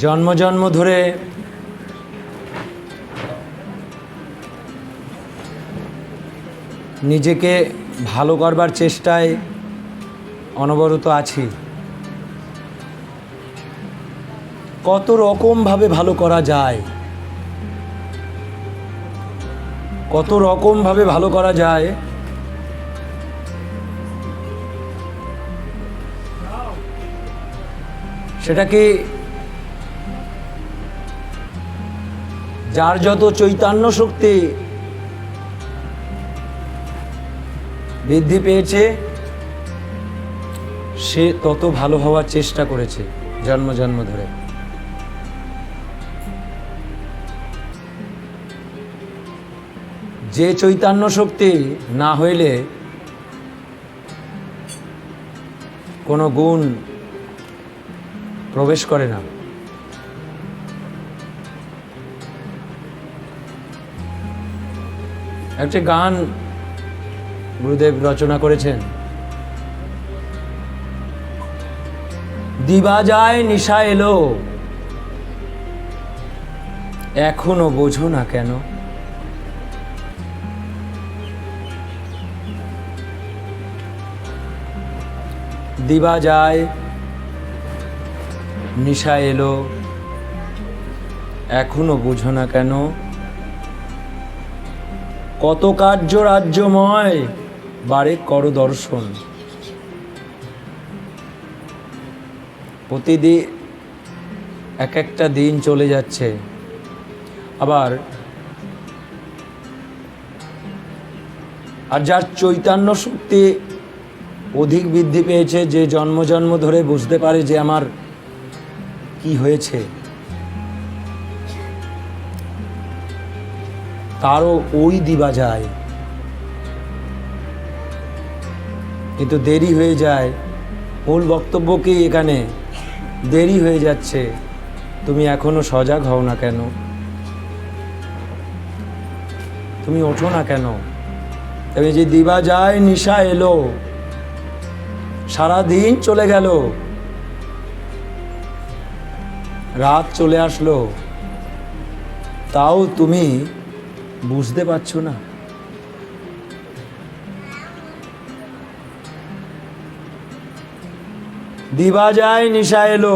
জন্ম জন্ম ধরে নিজেকে ভালো করবার চেষ্টায় অনবরত আছি। কত রকমভাবে ভালো করা যায়, কত রকমভাবে ভালো করা যায়। সেটা কি যার যত চৈতন্য শক্তি বৃদ্ধি পেয়েছে সে তত ভালো হওয়ার চেষ্টা করেছে জন্ম জন্ম ধরে। যে চৈতন্য শক্তি না হইলে কোনো গুণ প্রবেশ করে না। একটি গান গুরুদেব রচনা করেছেন, দিবা যায় নিশা এলো এখনো বোঝো না কেন। দিবা যায় নিশা এলো এখনো বোঝো না কেন। কত কার্য রাজ্যময় বারে করো দর্শন। প্রতিদিন এক একটা দিন চলে যাচ্ছে, আবার আর যার চৈতন্য শক্তি অধিক বৃদ্ধি পেয়েছে, যে জন্ম জন্ম ধরে বুঝতে পারে যে আমার কি হয়েছে, তারও ওই দিবা যায়, কিন্তু দেরি হয়ে যায়। মূল বক্তব্য কি এখানে? দেরি হয়ে যাচ্ছে, তুমি এখনো সজাগ হও না কেন, তুমি ওঠো না কেন? তবে যে দিবা যায় নিশা এলো, সারা দিন চলে গেল, রাত চলে আসলো, তাও তুমি বুঝতে পারছো না। দিবা যায় নিশা এলো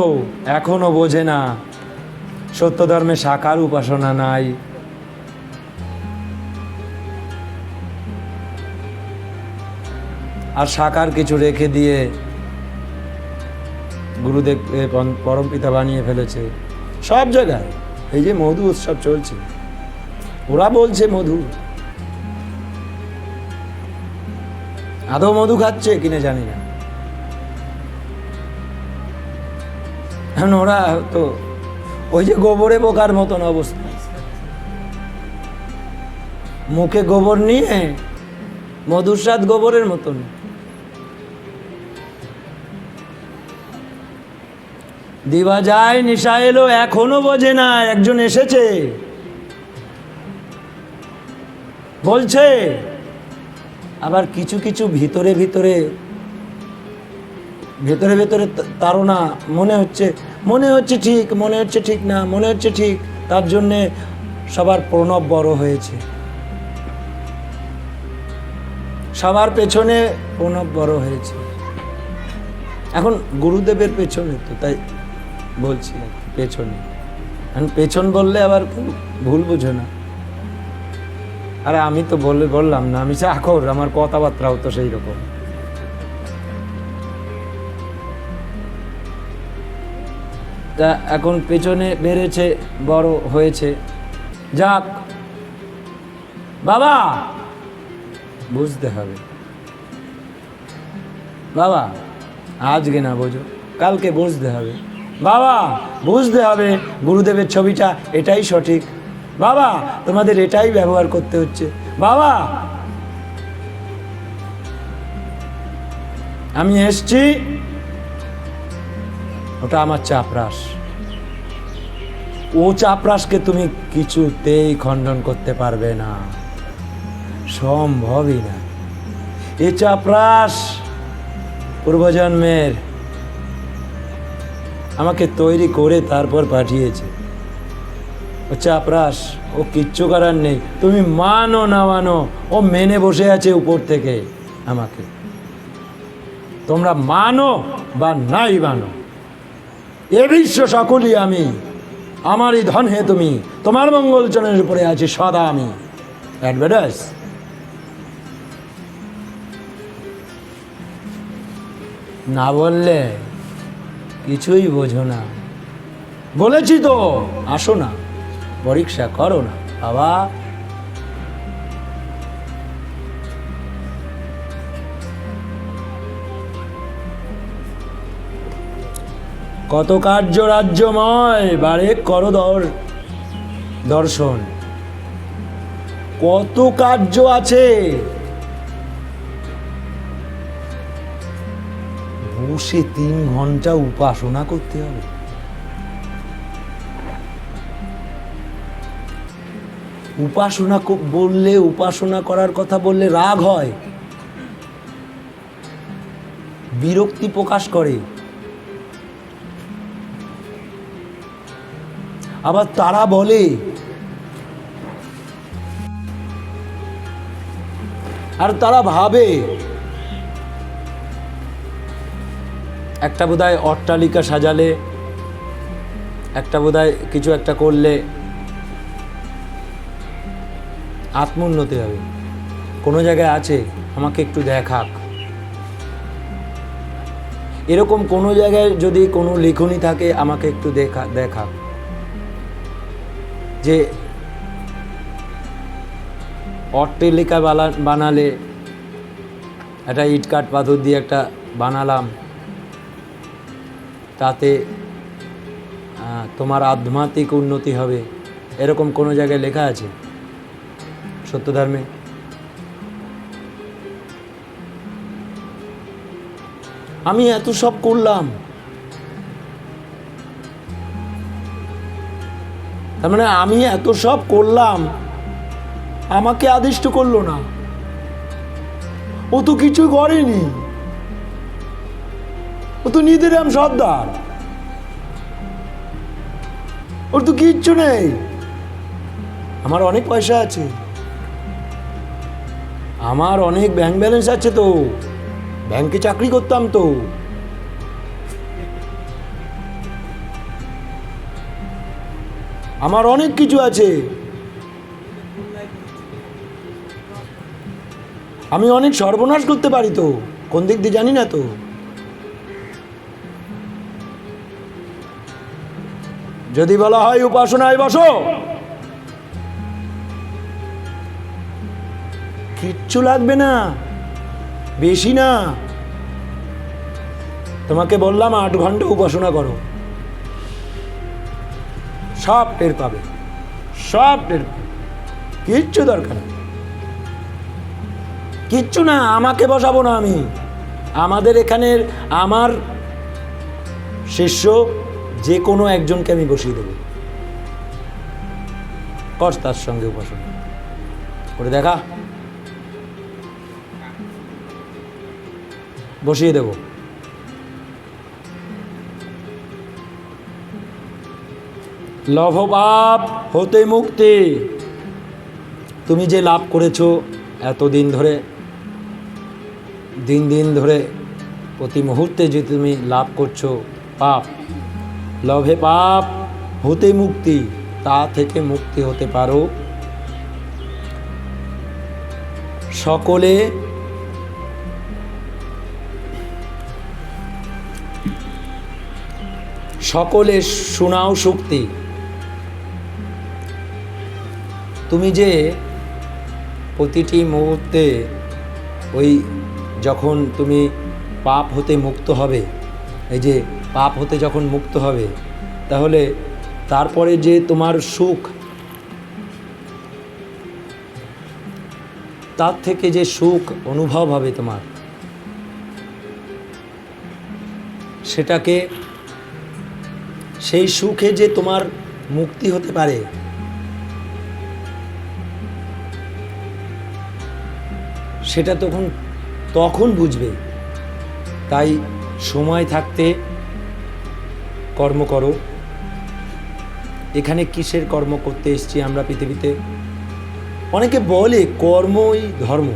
এখনো বোঝে না, সত্য ধর্মে সাকার উপাসনা নাই। আর সাকার কিছু রেখে দিয়ে গুরুদেব পরমপিতা বানিয়ে ফেলেছে সব জায়গায়। এই যে মধু উৎসব চলছে, ওরা বলছে মধু, আদৌ মধু খাচ্ছে কিনা জানি না। এখন ওরা তো ওই যে গোবরে বোকার মতন অবস্থা, মুখে গোবর নিয়ে মধুর স্বাদ গোবরের মতন। দিবা যায় নিশা এলো এখনো বোঝে না। একজন এসেছে বলছে, আবার কিছু কিছু ভিতরে ভিতরে ভেতরে ভেতরে তারা মনে হচ্ছে ঠিক, মনে হচ্ছে ঠিক না, মনে হচ্ছে ঠিক। তার জন্যে সবার প্রণব বড় হয়েছে, সবার পেছনে প্রণব বড় হয়েছে। এখন গুরুদেবের পেছনে তো, তাই বলছি পেছনে। এখন পেছন বললে আবার ভুল বুঝো না। আরে আমি তো বললাম না, আমি চাকর, আমার কথাবার্তাও তো সেই রকম। তা এখন পেছনে বেড়েছে, বড় হয়েছে, যাক বাবা, বুঝতে হবে বাবা, আজকে না বোঝো কালকে বুঝতে হবে বাবা, বুঝতে হবে গুরুদেবের ছবিটা এটাই সঠিক বাবা, তোমাদের এটাই ব্যবহার করতে হচ্ছে বাবা। আমি এসছি, ওটা আমার চাপরাস। ও চাপরাসকে তুমি কিছুতেই খণ্ডন করতে পারবে না, সম্ভবই না। এ চাপরাস পূর্বজন্মের আমাকে তৈরি করে তারপর পাঠিয়েছে। ও চাপরাস, ও কিচ্ছু করার নেই, তুমি মানো না মানো, ও মেনে বসে আছে উপর থেকে আমাকে। তোমরা মানো বা নাই মানো, এ বিশ্ব সকলই আমি, আমারই ধন হে তুমি, তোমার মঙ্গলচরণের উপরে আছি সদা আমি। অ্যাডভার্টাইজ। না বললে কিছুই বোঝো না। বলেছি তো, আসো না, পরীক্ষা করো না বাবা। কত কার্য রাজ্যময়, বারে করো দর্শন। কত কার্য আছে, বসে 3 ঘন্টা উপাসনা করতে হবে। উপাসনা বললে, উপাসনা করার কথা বললে রাগ হয়, বিরক্তি প্রকাশ করে। আবার তারা বলে, আর তারা ভাবে একটা বোধহয় অট্টালিকা সাজালে, একটা বোধহয় কিছু একটা করলে আত্মোন্নতি হবে। কোনো জায়গায় আছে, আমাকে একটু দেখাক। এরকম কোনো জায়গায় যদি কোনো লেখনী থাকে, আমাকে একটু দেখাক যে অট্টালিকা বানালে, একটা ইট কাঠ পাথর দিয়ে একটা বানালাম, তাতে তোমার আধ্যাত্মিক উন্নতি হবে, এরকম কোনো জায়গায় লেখা আছে সত্যধর্মে? আমি এত সব করলাম, তার মানে আমি এত সব করলাম, আমাকে আদিষ্ট করলো না। ও তো কিছু করেনি, ও তো নিধিরাম সর্দার, ওর তো কিচ্ছু নেই। আমার অনেক পয়সা আছে, আমার অনেক ব্যাংক ব্যালেন্স আছে, তো ব্যাংকে চাকরি করতাম তো। আমার অনেক কিছু আছে, আমি অনেক সর্বনাশ করতে পারি তো, কোন দিক দিয়ে জানি না তো। যদি বলা হয় উপাসনায় বসো, কিচ্ছু লাগবে না, বেশি না। তোমাকে বললাম 8 ঘন্টা উপাসনা করো, সব টের পাবে, সব টের পাবে। কিচ্ছু দরকার নেই, কিচ্ছু না। আমাকে বসাবো না আমি, আমাদের এখানের আমার শিষ্য যে কোনো একজনকে আমি বসিয়ে দেবো, কর তার সঙ্গে উপাসনা করে দেখা, বসিয়ে দেব। লভপাপ হতে মুক্তি। তুমি যে লাভ করেছো এতদিন ধরে, দিন দিন ধরে, প্রতি মুহূর্তে যে তুমি লাভ করছো পাপ, লভে পাপ হতে মুক্তি, তা থেকে মুক্তি হতে পারো। সকলে সকলে শোনাও শক্তি। তুমি যে প্রতিটি মুহূর্তে ওই যখন তুমি পাপ হতে মুক্ত হবে, এই যে পাপ হতে যখন মুক্ত হবে, তাহলে তারপরে যে তোমার সুখ, তার থেকে যে সুখ অনুভব হবে তোমার, সেটাকে, সেই সুখে যে তোমার মুক্তি হতে পারে, সেটা তখন বুঝবে। তাই সময় থাকতে কর্ম করো। এখানে কিসের কর্ম করতে এসেছি আমরা পৃথিবীতে? অনেকে বলে কর্মই ধর্ম।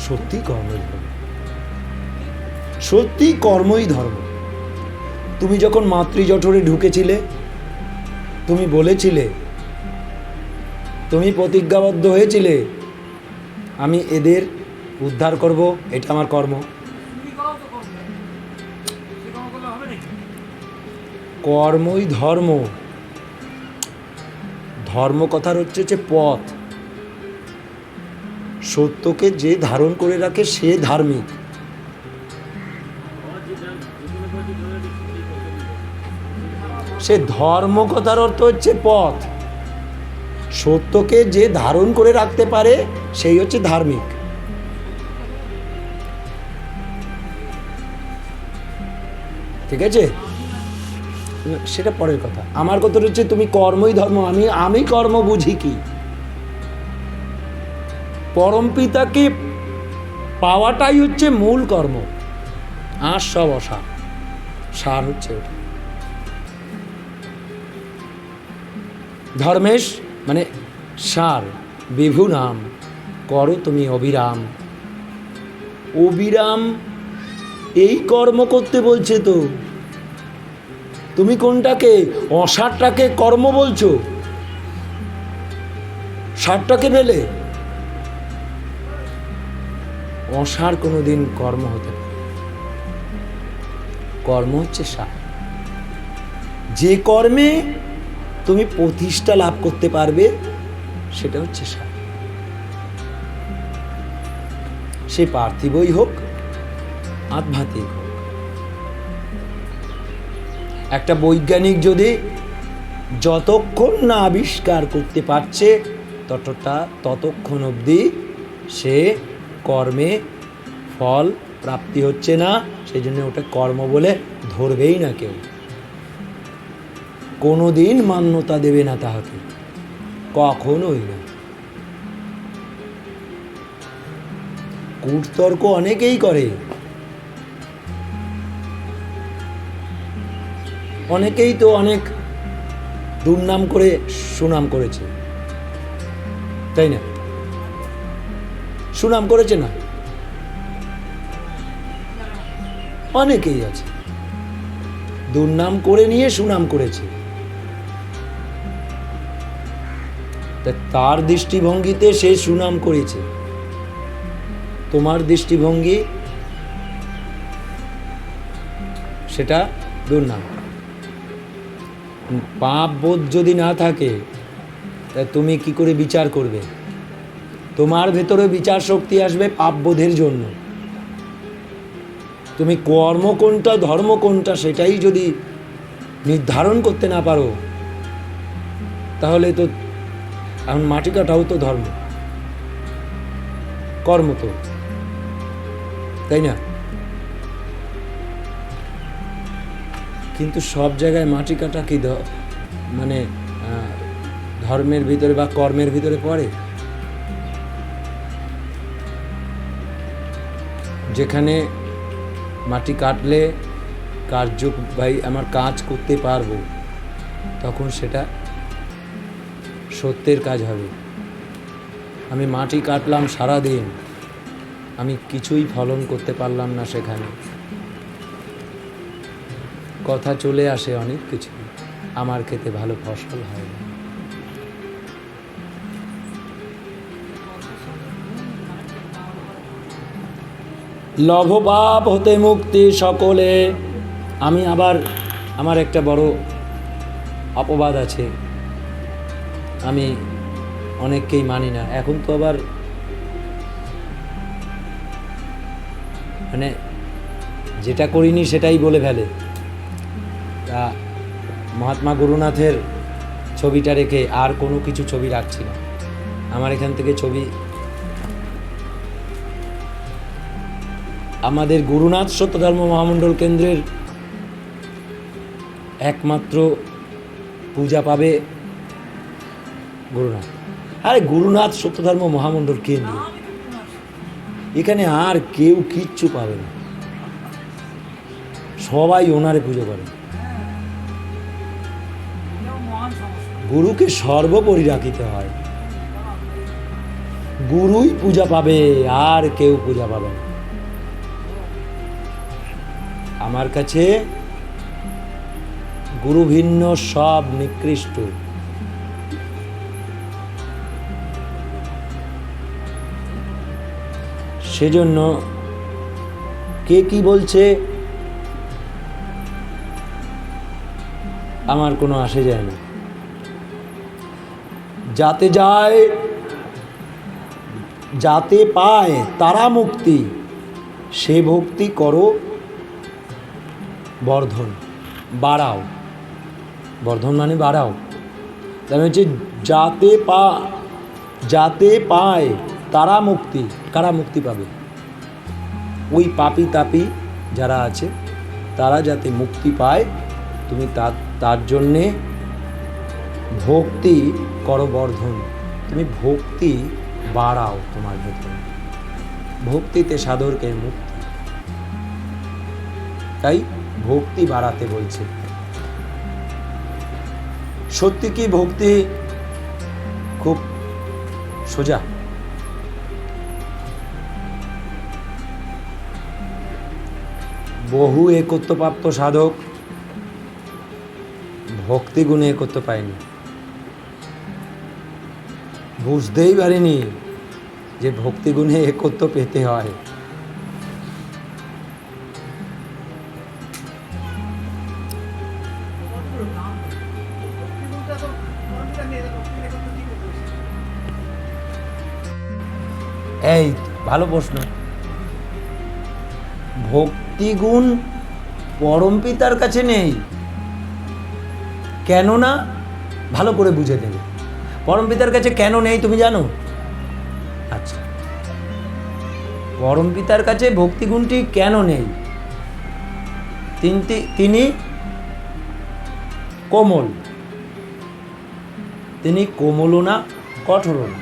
সত্যি কর্মই ধর্ম, সত্যি কর্মই ধর্ম। তুমি যখন মাতৃজঠরে ঢুকেছিলে, তুমি বলেছিলে, তুমি প্রতিজ্ঞাবদ্ধ হয়েছিলে, আমি এদের উদ্ধার করব, এটা আমার কর্ম। কর্মই ধর্ম। ধর্ম কথার হচ্ছে পথ। সত্যকে যে ধারণ করে রাখে সে ধার্মিক। সে ধর্ম কথার অর্থ হচ্ছে পথ। সত্যকে যে ধারণ করে রাখতে পারে সেই হচ্ছে ধার্মিক। ঠিক আছে, সেটা পরের কথা। আমার কথা হচ্ছে তুমি কর্মই ধর্ম। আমি কর্ম বুঝি কি? পরম পিতাকে পাওয়াটাই হচ্ছে মূল কর্ম। আর সব অসার, সার হচ্ছে ওটা। ধর্মেশ মানে সার। বিভু নাম করো তুমি অবিরাম। অবিরাম এই কর্ম করতে বলছে তো। তুমি কোনটাকে, অসারটাকে কর্ম বলছো? সারটাকে ফেলে অসার কোনোদিন কর্ম হতে পারে। কর্ম হচ্ছে সার। যে কর্মে তুমি প্রতিষ্ঠা লাভ করতে পারবে সেটা হচ্ছে সার। সে পার্থিবই হোক, আধ্যাত্মিক হোক। একটা বৈজ্ঞানিক যদি যতক্ষণ না আবিষ্কার করতে পারছে ততক্ষণ অবধি সে কর্মে ফল প্রাপ্তি হচ্ছে না। সেই জন্য ওটা কর্ম বলে ধরবেই না কেউ। কোনোদিন মান্যতা দেবে না তাহাকে, কখনোই না। কূটতর্ক অনেকেই করে, অনেকেই তো অনেক দুর্নাম করে সুনাম করেছে, তাই না? সুনাম করেছে না? অনেকেই আছে দুর্নাম করে নিয়ে সুনাম করেছে। তার দৃষ্টিভঙ্গিতে সে সুনাম করেছে, তোমার দৃষ্টিভঙ্গি সেটা দুর্নাম। পাপ বোধ যদি না থাকে তা তুমি কি করে বিচার করবে? তোমার ভেতরে বিচার শক্তি আসবে পাপ বোধের জন্য। তুমি কর্ম কোনটা ধর্ম কোনটা সেটাই যদি নির্ধারণ করতে না পারো তাহলে তো এখন মাটি কাটাও তো ধর্ম, কর্ম তো, তাই না? কিন্তু সব জায়গায় মাটি কাটা কি মানে ধর্মের ভিতরে বা কর্মের ভিতরে পড়ে? যেখানে মাটি কাটলে কার্য ভাই আমার কাজ করতে পারবো, তখন সেটা সত্যের কাজ হবে। আমি মাটি কাটলাম সারাদিন, আমি কিছুই ফলন করতে পারলাম না, সেখানে কথা চলে আসে অনেক কিছু, আমার খেতে ভালো ফসল হয় না। লভপাপ হতে মুক্তি সকলে। আমি আবার আমার একটা বড় অপবাদ আছে, আমি অনেককেই মানি না। এখন তো আবার মানে যেটা করিনি সেটাই বলে ফেলে। তা মহাত্মা গুরুনাথের ছবিটা রেখে আর কোনো কিছু ছবি রাখছি না। আমার এখান থেকে ছবি, আমাদের গুরুনাথ সত্যধর্ম মহামণ্ডল কেন্দ্রের একমাত্র পূজা পাবে গুরুনাথ। আরে গুরুনাথ সত্যধর্ম মহামণ্ডল কেন্দ্র, এখানে আর কেউ কিচ্ছু পাবে না, সবাই ওনারে পুজো করে। গুরুকে সর্বোপরি রাখিতে হয়। গুরুই পূজা পাবে, আর কেউ পূজা পাবে না। আমার কাছে গুরু ভিন্ন সব নিকৃষ্ট। সেজন্য কে কি বলছে আমার কোনো আসে যায় না। যাতে যায়, যাতে পায় তারা মুক্তি, সে ভক্তি করো বর্ধন, বাড়াও। বর্ধন মানে বাড়াও। তার হচ্ছে যাতে পায় তারা মুক্তি। কারা মুক্তি পাবে? ওই পাপী তাপী যারা আছে তারা যাতে মুক্তি পায়, তুমি তার জন্যে ভক্তি করো বর্ধন। তুমি ভক্তি বাড়াও তোমার ভেতরে। ভক্তিতে সাধকের মুক্তি, তাই ভক্তি বাড়াতে বলছে। সত্যি কি ভক্তি খুব সোজা? বহু একত্বপ্রাপ্ত সাধক ভক্তি গুণে একত্ব পায়নি, বুঝতেই পারেনি যে ভক্তি গুণে একত্ব পেতে হয়। এই ভালো প্রশ্ন। ভক্তিগুণ পরমপিতার কাছে নেই, কেন না? ভালো করে বুঝে দেবে। পরমপিতার কাছে কেন নেই তুমি জানো? আচ্ছা, পরমপিতার কাছে ভক্তিগুণটি কেন নেই? তিনি কোমল। তিনি কোমলও না, কঠোরও না,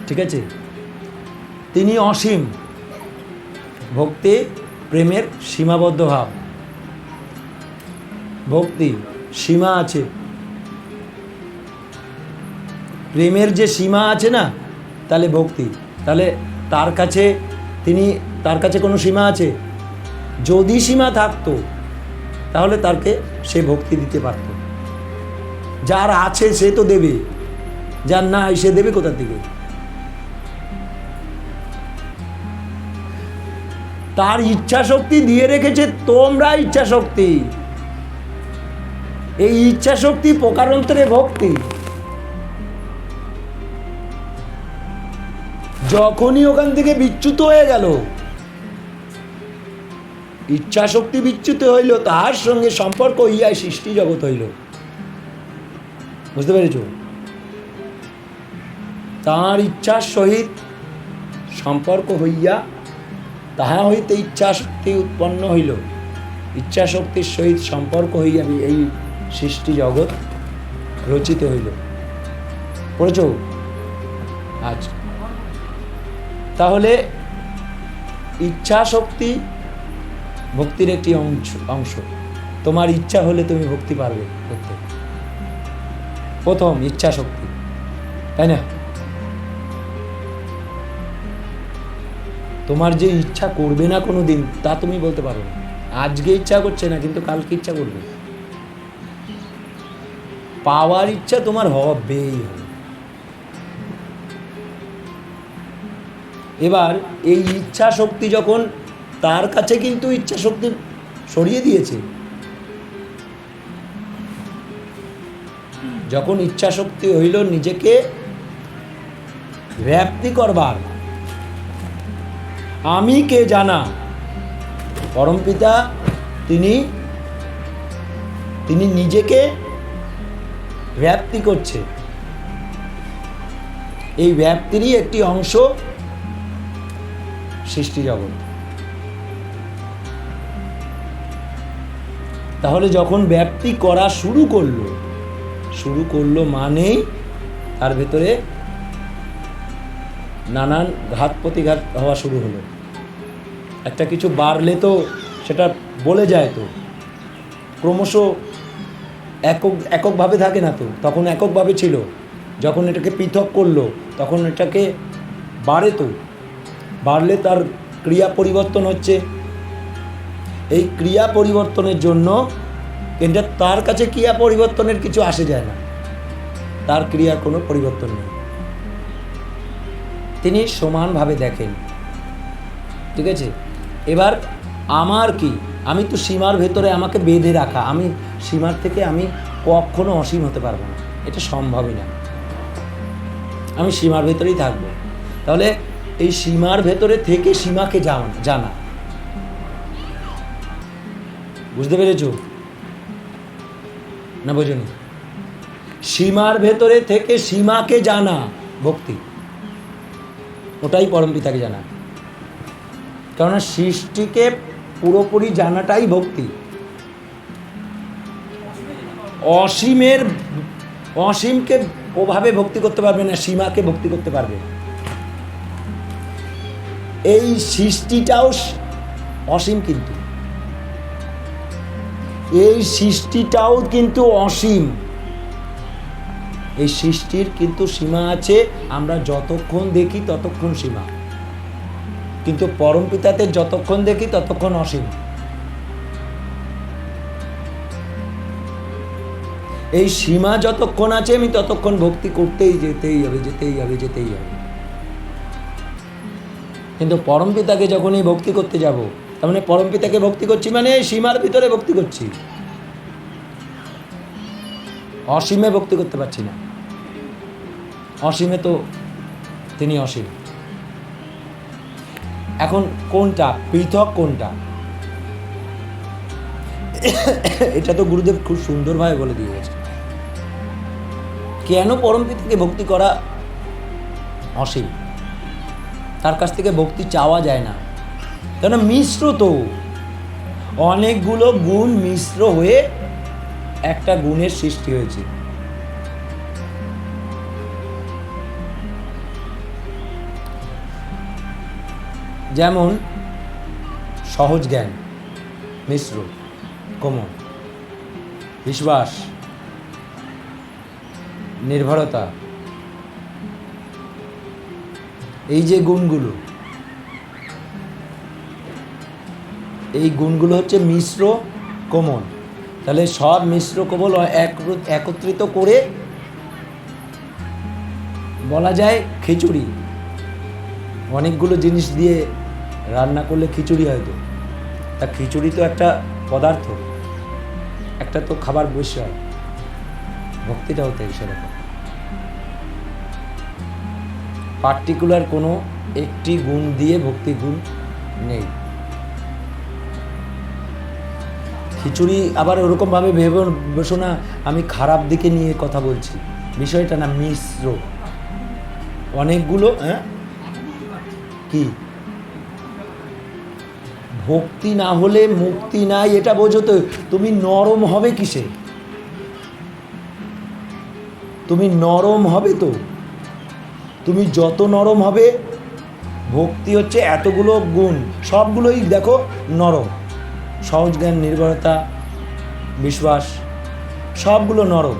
ঠিক আছে? তিনি অসীম। ভক্তি প্রেমের সীমাবদ্ধ ভাব। ভক্তি সীমা আছে, প্রেমের যে সীমা আছে না, তাহলে ভক্তি, তাহলে তার কাছে কোনো সীমা আছে? যদি সীমা থাকতো তাহলে তাকে সে ভক্তি দিতে পারত। যার আছে সে তো দেবে, যার নাই সে দেবে কোথা থেকে? তার ইচ্ছা শক্তি দিয়ে রেখেছে তোমরা ইচ্ছা শক্তি। এই ইচ্ছা শক্তি প্রকারান্তরে ভক্তি। যখনই ওখান থেকে বিচ্যুত হয়ে গেল, ইচ্ছা শক্তি বিচ্যুত হইল, তাহার সঙ্গে সম্পর্ক হইয়া সৃষ্টি জগৎ হইল। বুঝতে পেরেছ? তাঁর ইচ্ছার সহিত সম্পর্ক হইয়া তাহা হইতে ইচ্ছা শক্তি উৎপন্ন হইল। ইচ্ছা শক্তির সহিত সম্পর্ক হইয়া এই সৃষ্টি জগৎ রচিত হইল। পড়েছ? আচ্ছা, তাহলে ইচ্ছা শক্তি ভক্তির একটি অংশ। তোমার ইচ্ছা হলে তুমি ভক্তি পারবে করতে। প্রথম ইচ্ছা শক্তি, তাই না? তোমার যে ইচ্ছা করবে না কোনো দিন, তা তুমি বলতে পারো না। আজকে ইচ্ছা করছে না, কিন্তু কালকে ইচ্ছা করবে। পাওয়ার ইচ্ছা তোমার হবেই হবে। এবার এই ইচ্ছা শক্তি যখন, তার কাছে কিন্তু ইচ্ছা শক্তি সরিয়ে দিয়েছে। যখন ইচ্ছা শক্তি হইল নিজেকে ব্যাপ্তি করবার, আমি কে জানা, পরমপিতা তিনি নিজেকে ব্যাপ্তি করছে। এই ব্যাপ্তিরই একটি অংশ সৃষ্টি জগৎ। তাহলে যখন ব্যাপ্তি করা শুরু করলো মানেই তার ভেতরে নানান ঘাত প্রতিঘাত হওয়া শুরু হলো। একটা কিছু বাড়লে তো সেটা বলে যায়, তো ক্রমশ এককভাবে থাকে না তো, তখন এককভাবে ছিল, যখন এটাকে পৃথক করলো তখন এটাকে বাড়ে, তো বাড়লে তার ক্রিয়া পরিবর্তন হচ্ছে। এই ক্রিয়া পরিবর্তনের জন্য এটা তার কাছে ক্রিয়া পরিবর্তনের কিছু আসে যায় না, তার ক্রিয়ার কোনো পরিবর্তন নেই, তিনি সমানভাবে দেখেন। ঠিক আছে, এবার আমার কি, আমি তো সীমার ভেতরে, আমাকে বেঁধে রাখা, আমি সীমার থেকে আমি কখনো অসীম হতে পারবো না, এটা সম্ভবই না, আমি সীমার ভেতরেই থাকবো। তাহলে এই সীমার ভেতরে থেকে সীমাকে জানা, বুঝতে পেরেছো না বোঝনি? সীমার ভেতরে থেকে সীমাকে জানা ভক্তি, ওটাই পরমপিতাকে জানা। কেননা সৃষ্টিকে পুরোপুরি জানাটাই ভক্তি। অসীমকে ওভাবে ভক্তি করতে পারবে না, সীমাকে ভক্তি করতে পারবে। এই সৃষ্টিটাও অসীম, কিন্তু এই সৃষ্টিটাও কিন্তু অসীম, এই সৃষ্টির কিন্তু সীমা আছে, আমরা যতক্ষণ দেখি ততক্ষণ সীমা, কিন্তু পরমপিতাতে যতক্ষণ দেখি ততক্ষণ অসীম। এই সীমা যতক্ষণ আছে আমি ততক্ষণ ভক্তি করতেই যেতেই হবে। কিন্তু পরমপিতাকে যখনই ভক্তি করতে যাব, তার মানে পরমপিতাকে ভক্তি করছি মানে সীমার ভিতরে ভক্তি করছি, অসীমে ভক্তি করতে পারছি না। অসীমে তো তিনি অসীম। এখন কোনটা পৃথক, কোনটা? এটা তো গুরুদেব খুব সুন্দরভাবে বলে দিয়ে গেছে। কেন পরমপিতাকে ভক্তি করা অসীম, তার কাছ থেকে ভক্তি চাওয়া যায় না, কেন মিশ্র তো, অনেকগুলো গুণ মিশ্র হয়ে একটা গুণের সৃষ্টি হয়েছে। যেমন সহজ জ্ঞান মিশ্র, কোমল, বিশ্বাস, নির্ভরতা, এই যে গুণগুলো, এই গুণগুলো হচ্ছে মিশ্র কোমল। তাহলে সব মিশ্র কোমল একত্রিত করে বলা যায় খিচুড়ি। অনেকগুলো জিনিস দিয়ে রান্না করলে খিচুড়ি হয়তো, তা খিচুড়ি তো একটা পদার্থ, একটা তো খাবার বিষয়, ভক্তিটাও তাই সেরকম। পার্টিকুলার কোনো একটি গুণ দিয়ে ভক্তি গুণ নেই। খিচুড়ি আবার ওরকমভাবে ভেবে বসো না আমি খারাপ দিকে নিয়ে কথা বলছি, বিষয়টা না, মিশ্র অনেকগুলো। কি ভক্তি না হলে মুক্তি নাই, এটা বোঝো তো। তুমি নরম হবে কিসে? তুমি নরম হবে তো, তুমি যত নরম হবে, ভক্তি হচ্ছে এতগুলো গুণ, সবগুলোই দেখো নরম, সহজ জ্ঞান, নির্ভরতা, বিশ্বাস, সবগুলো নরম।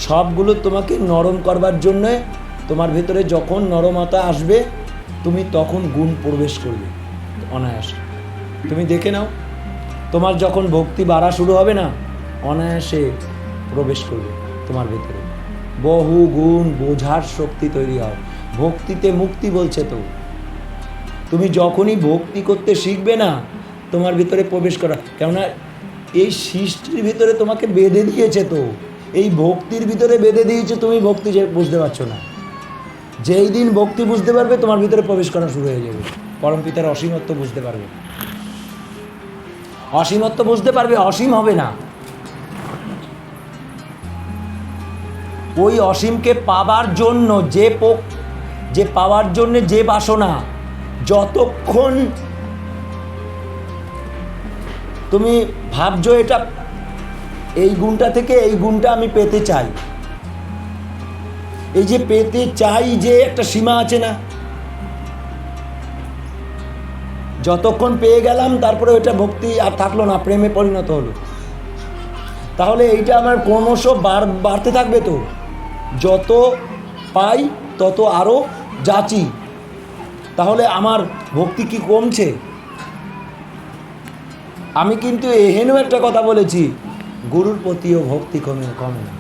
সবগুলো তোমাকে নরম করবার জন্যে, তোমার ভেতরে যখন নরমতা আসবে তুমি তখন গুণ প্রবেশ করবে অনায়াসে। তুমি দেখে নাও, তোমার যখন ভক্তি বাড়া শুরু হবে না, অনায়াসে প্রবেশ করবে তোমার ভেতরে, বহু গুণ বোঝার শক্তি তৈরি হয়। ভক্তিতে মুক্তি বলছে তো, তুমি যখনই ভক্তি করতে শিখবে না, তোমার ভিতরে প্রবেশ করা, কেননা এই সৃষ্টির ভিতরে তোমাকে বেঁধে দিয়েছে, তো এই ভক্তির ভিতরে বেঁধে দিয়েছে, তুমি ভক্তি বুঝতে পারছো না। যেই দিন ভক্তি বুঝতে পারবে, তোমার ভিতরে প্রবেশ করা শুরু হয়ে যাবে, পরমপিতার অসীমত্ব বুঝতে পারবে। অসীমত্ব বুঝতে পারবে, অসীম হবে না। ওই অসীমকে পাবার জন্য যে পাওয়ার জন্য যে বাসনা, যতক্ষণ তুমি ভাবছো এটা, এই গুণটা থেকে এই গুণটা আমি পেতে চাই, এই যে পেতে চাই, যে একটা সীমা আছে না, যতক্ষণ পেয়ে গেলাম তারপরে ওইটা ভক্তি আর থাকলো না, প্রেমে পরিণত হলো। তাহলে এইটা আমার ক্রমশ বাড়তে থাকবে তো, যত পাই তত আরও যাচি, তাহলে আমার ভক্তি কি কমছে? আমি কিন্তু এহেনও একটা কথা বলেছি, গুরুর প্রতিও ভক্তি কমে না।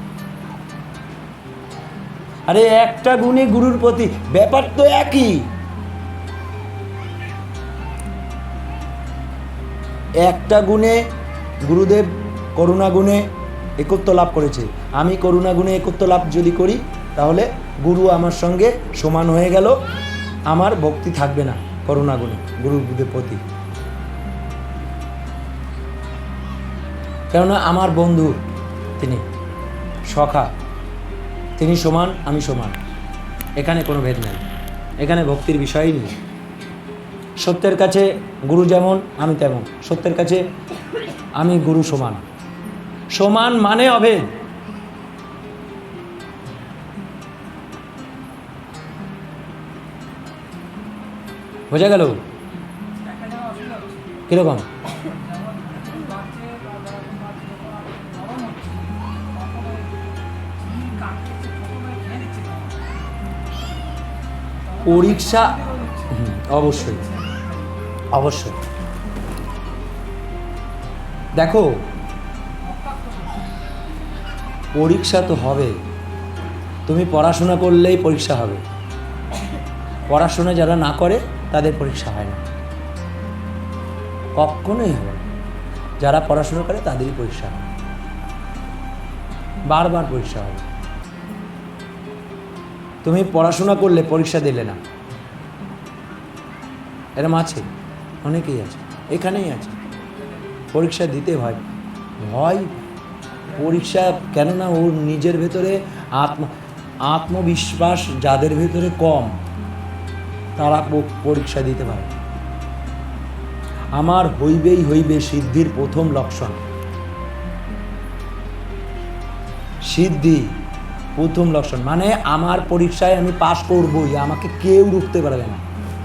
আরে একটা গুণে গুরুর প্রতি, ব্যাপার তো একই। একটা গুণে গুরুদেব করুণা গুণে একত্ব লাভ করেছে, আমি করুণা গুণে একত্ব লাভ যদি করি তাহলে গুরু আমার সঙ্গে সমান হয়ে গেল, আমার ভক্তি থাকবে না করুণা গুণে গুরুদেব প্রতি। কেননা আমার বন্ধু তিনি, সখা, তিনি সমান আমি সমান, এখানে কোনো ভেদ নেই, এখানে ভক্তির বিষয়ই নেই। সত্যের কাছে গুরু যেমন আমি তেমন, সত্যের কাছে আমি গুরু সমান, সমান মানে অভেদ। বোঝা গেল? কিরকম? পরীক্ষা অবশ্যই অবশ্যই। দেখো, পরীক্ষা তো হবে, তুমি পড়াশোনা করলেই পরীক্ষা হবে, পড়াশোনা যারা না করে তাদের পরীক্ষা হয় না, কখনোই হবে না। যারা পড়াশোনা করে তাদেরই পরীক্ষা হয়, বারবার পরীক্ষা হবে। তুমি পড়াশোনা করলে পরীক্ষা দিলে না, এরম আছে, অনেকেই আছে, এখানেই আছে, পরীক্ষা দিতে ভয় পরীক্ষা, কেননা ওর নিজের ভেতরে আত্মবিশ্বাস যাদের ভেতরে কম তারা পরীক্ষা দিতে পারে। আমার হইবে সিদ্ধির প্রথম লক্ষণ, সিদ্ধি প্রথম লক্ষণ মানে আমার পরীক্ষায় আমি পাশ করবই, আমাকে কেউ রুখতে পারবে না,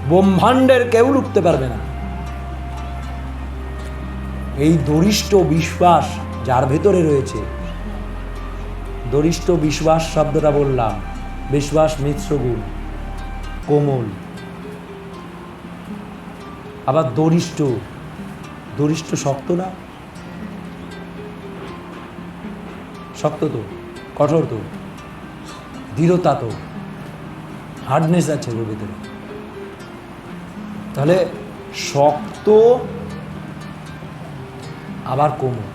ব্রহ্মাণ্ডের কেউ রুখতে পারবে না। এই দরিষ্ঠ বিশ্বাস যার ভেতরে রয়েছে, দরিষ্ঠ বিশ্বাস শব্দটা বললাম, বিশ্বাস মিশ্র গুণ, কোমল, আবার দরিষ্ঠ, দরিষ্ঠ শক্ত না, শক্ত তো, কঠোর তো, দৃঢ়তা তো, হার্ডনেস আছে ওর ভিতরে। তাহলে শক্ত আবার কোমল,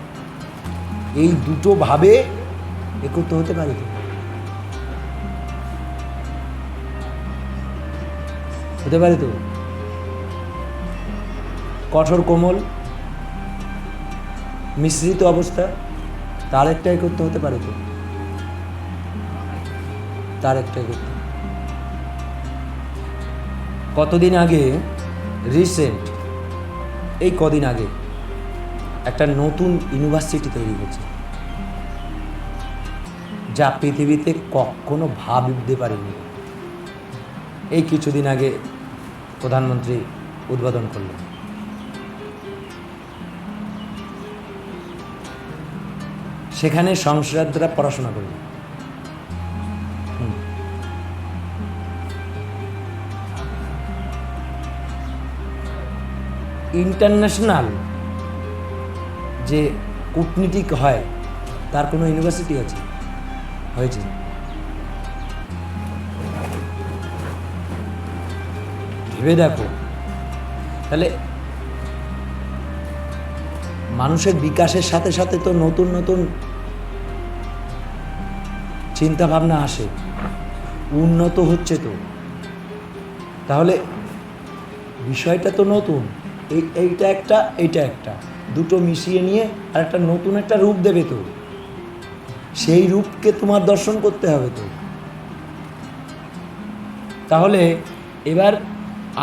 এই দুটো ভাবে একত্র হতে পারে তো, হতে পারে তো, কঠোর কোমল মিশ্রিত অবস্থা, তার একটা একত্র হতে পারে তো, তার একটা একত্র। কতদিন আগে, রিসেন্ট এই কদিন আগে একটা নতুন ইউনিভার্সিটি তৈরি হয়েছে, যা পৃথিবীতে কখনো ভাবতে পারেনি। এই কিছুদিন আগে প্রধানমন্ত্রী উদ্বোধন করলেন। সেখানে সংসদরা পড়াশোনা করবে, ইন্টারন্যাশনাল যে কূটনীতিক হয় তার কোনো ইউনিভার্সিটি আছে, হয়েছে? ভেবে দেখো। তাহলে মানুষের বিকাশের সাথে সাথে তো নতুন নতুন চিন্তা ভাবনা আসে, উন্নত হচ্ছে তো, তাহলে বিষয়টা তো নতুন, এইটা একটা দুটো মিশিয়ে নিয়ে আর একটা নতুন একটা রূপ দেবে তো, সেই রূপকে তোমার দর্শন করতে হবে তো। তাহলে এবার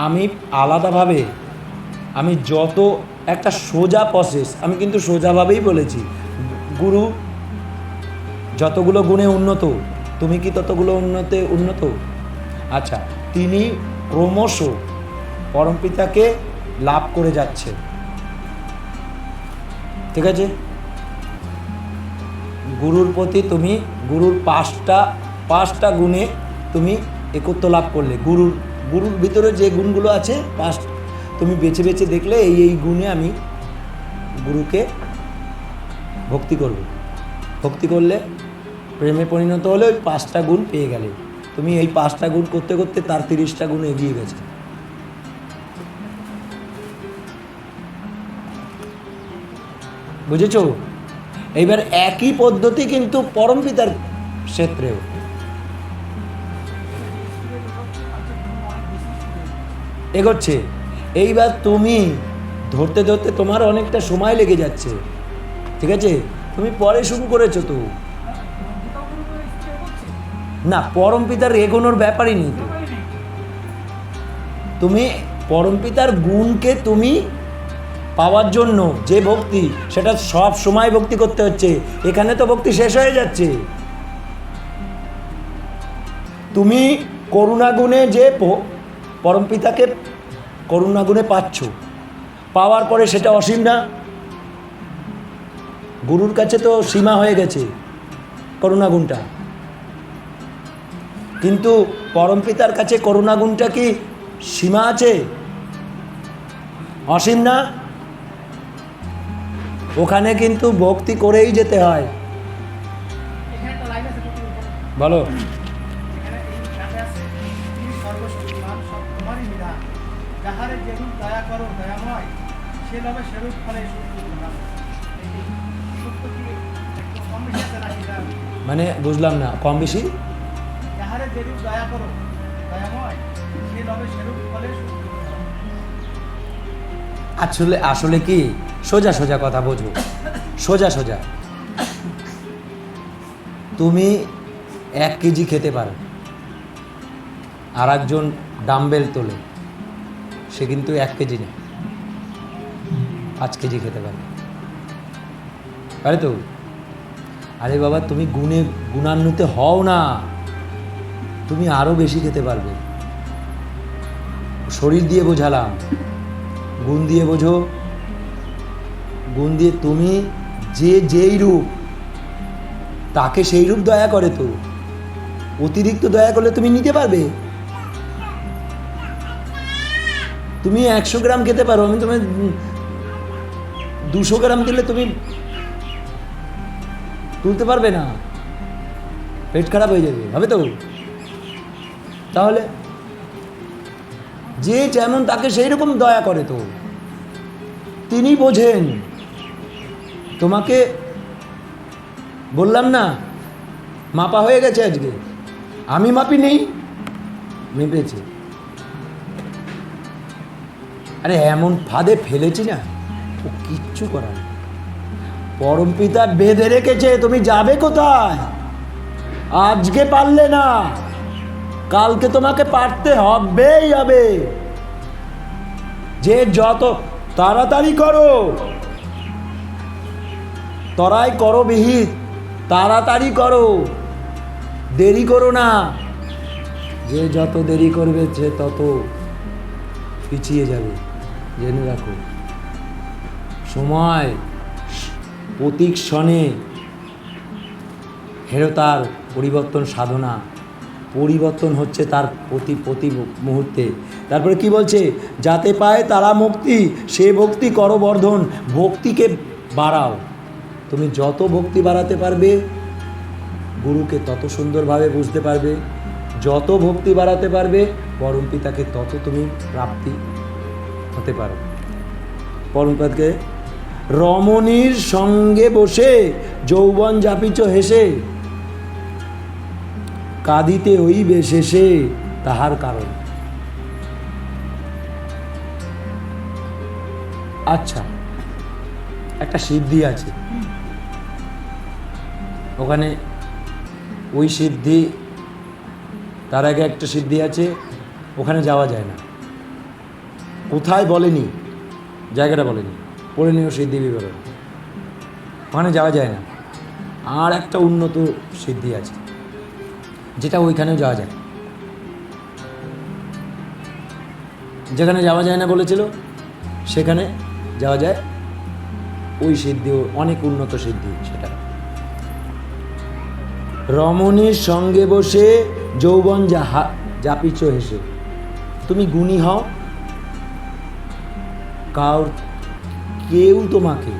আমি আলাদাভাবে, আমি যত একটা সোজা প্রসেস, আমি কিন্তু সোজাভাবেই বলেছি, গুরু যতগুলো গুণে উন্নত, তুমি কি ততগুলো উন্নত? আচ্ছা, তিনি ক্রমশ পরমপিতাকে লাভ করে যাচ্ছে, ঠিক আছে? গুরুর প্রতি তুমি গুরুর পাঁচটা গুণে তুমি একত্ব লাভ করলে। গুরুর ভিতরে যে গুণগুলো আছে তুমি বেছে বেছে দেখলে এই গুণে আমি গুরুকে ভক্তি করব। ভক্তি করলে প্রেমে পরিণত হলে ওই 5টা গুণ পেয়ে গেলে। তুমি এই 5টা গুণ করতে করতে তার 30টা গুণ এগিয়ে গেছে। বুঝেছো? এইবার একই পদ্ধতি কিন্তু পরমপিতার ক্ষেত্রেও। এগোচ্ছে। এইবার তুমি ধরতে ধরতে তোমার অনেকটা সময় লেগে যাচ্ছে, ঠিক আছে? তুমি পরে শুরু করেছো তো না, পরমপিতার এগোনোর ব্যাপারই নেই তো। তুমি পরমপিতার গুণকে তুমি পাওয়ার জন্য যে ভক্তি, সেটা সব সময় ভক্তি করতে হচ্ছে। এখানে তো ভক্তি শেষ হয়ে যাচ্ছে। তুমি করুণাগুণে যে পরমপিতাকে করুণাগুণে পাচ্ছ, পাওয়ার পরে সেটা অসীম না? গুরুর কাছে তো সীমা হয়ে গেছে করুণাগুণটা, কিন্তু পরমপিতার কাছে করুণাগুণটা কি সীমা আছে? অসীম না? ওখানে কিন্তু ভক্তি করেই যেতে হয়। বলো। মানে বুঝলাম না, কম বেশি? আসলে কি সোজা কথা বুঝবো, সোজা তুমি 1 কেজি খেতে পারো, আর একজন ডাম্বেল তোলে, সে কিন্তু 1 কেজি না, 5 কেজি খেতে পারে, পারে তো? আরে বাবা, তুমি গুণান্বিত হও না, তুমি আরো বেশি খেতে পারবে। শরীর দিয়ে বোঝালাম, গুণ দিয়ে বোঝো। গুণ দিয়ে তুমি যেই রূপ, তাকে সেই রূপ দয়া করে তো। অতিরিক্ত দয়া করলে তুমি নিতে পারবে? তুমি 100 গ্রাম খেতে পারো, আমি তোমায় 200 গ্রাম দিলে তুমি তুলতে পারবে না, পেট খারাপ হয়ে যাবে, হবে তো? তাহলে যে যেমন তাকে সেই রকম দয়া করে তো, তিনি বোঝেন। তোমাকে বললাম না, মাপা হয়ে গেছে আজকে, আমি মাপি নেই, মেপেছি। আরে এমন ফাঁদে ফেলেছি না, ও কিচ্ছু করার নেই। পরমপিতা বেঁধে রেখেছে, তুমি যাবে কোথায়? আজকে পারলে না, কালকে তোমাকে পারতে হবেই হবে। যে যত তাড়াতাড়ি করো, তরাই করো বিহিত, তাড়াতাড়ি করো, দেরি করো না। যে যত দেরি করবে সে তত পিছিয়ে যাবে, জেনে রাখো। সময় প্রতি ক্ষণে হেরতার পরিবর্তন সাধনা, পরিবর্তন হচ্ছে তার প্রতি মুহূর্তে। তারপরে কি বলছে? যাতে পায় তারা মুক্তি, সে ভক্তি করো বর্ধন। ভক্তিকে বাড়াও। তুমি যত ভক্তি বাড়াতে পারবে, গুরুকে তত সুন্দরভাবে বুঝতে পারবে। যত ভক্তি বাড়াতে পারবে, পরমপিতাকে তত তুমি প্রাপ্তি হতে পারো। পরমপিতাকে রমণীর সঙ্গে বসে যৌবন যাপিছ হেসে, কাঁদিতে হইবে শেষে তাহার কারণ। আচ্ছা, একটা সিদ্ধি আছে ওখানে, ওই সিদ্ধি, তার আগে একটা সিদ্ধি আছে, ওখানে যাওয়া যায় না। কোথায় বলেনি, জায়গাটা বলেনি, পড়ে নিও সিদ্ধি বিবরণ, ওখানে যাওয়া যায় না। আর একটা উন্নত সিদ্ধি আছে, যেটা ওইখানেও যাওয়া যায়। যেখানে যাওয়া যায় না বলেছিল, সেখানে যাওয়া যায়। ওই সিদ্ধি অনেক উন্নত সিদ্ধি, সেটা রমণীর সঙ্গে বসে যৌবন জাপিছ হেসে। তুমি গুণী হও, কেউ তোমাকে,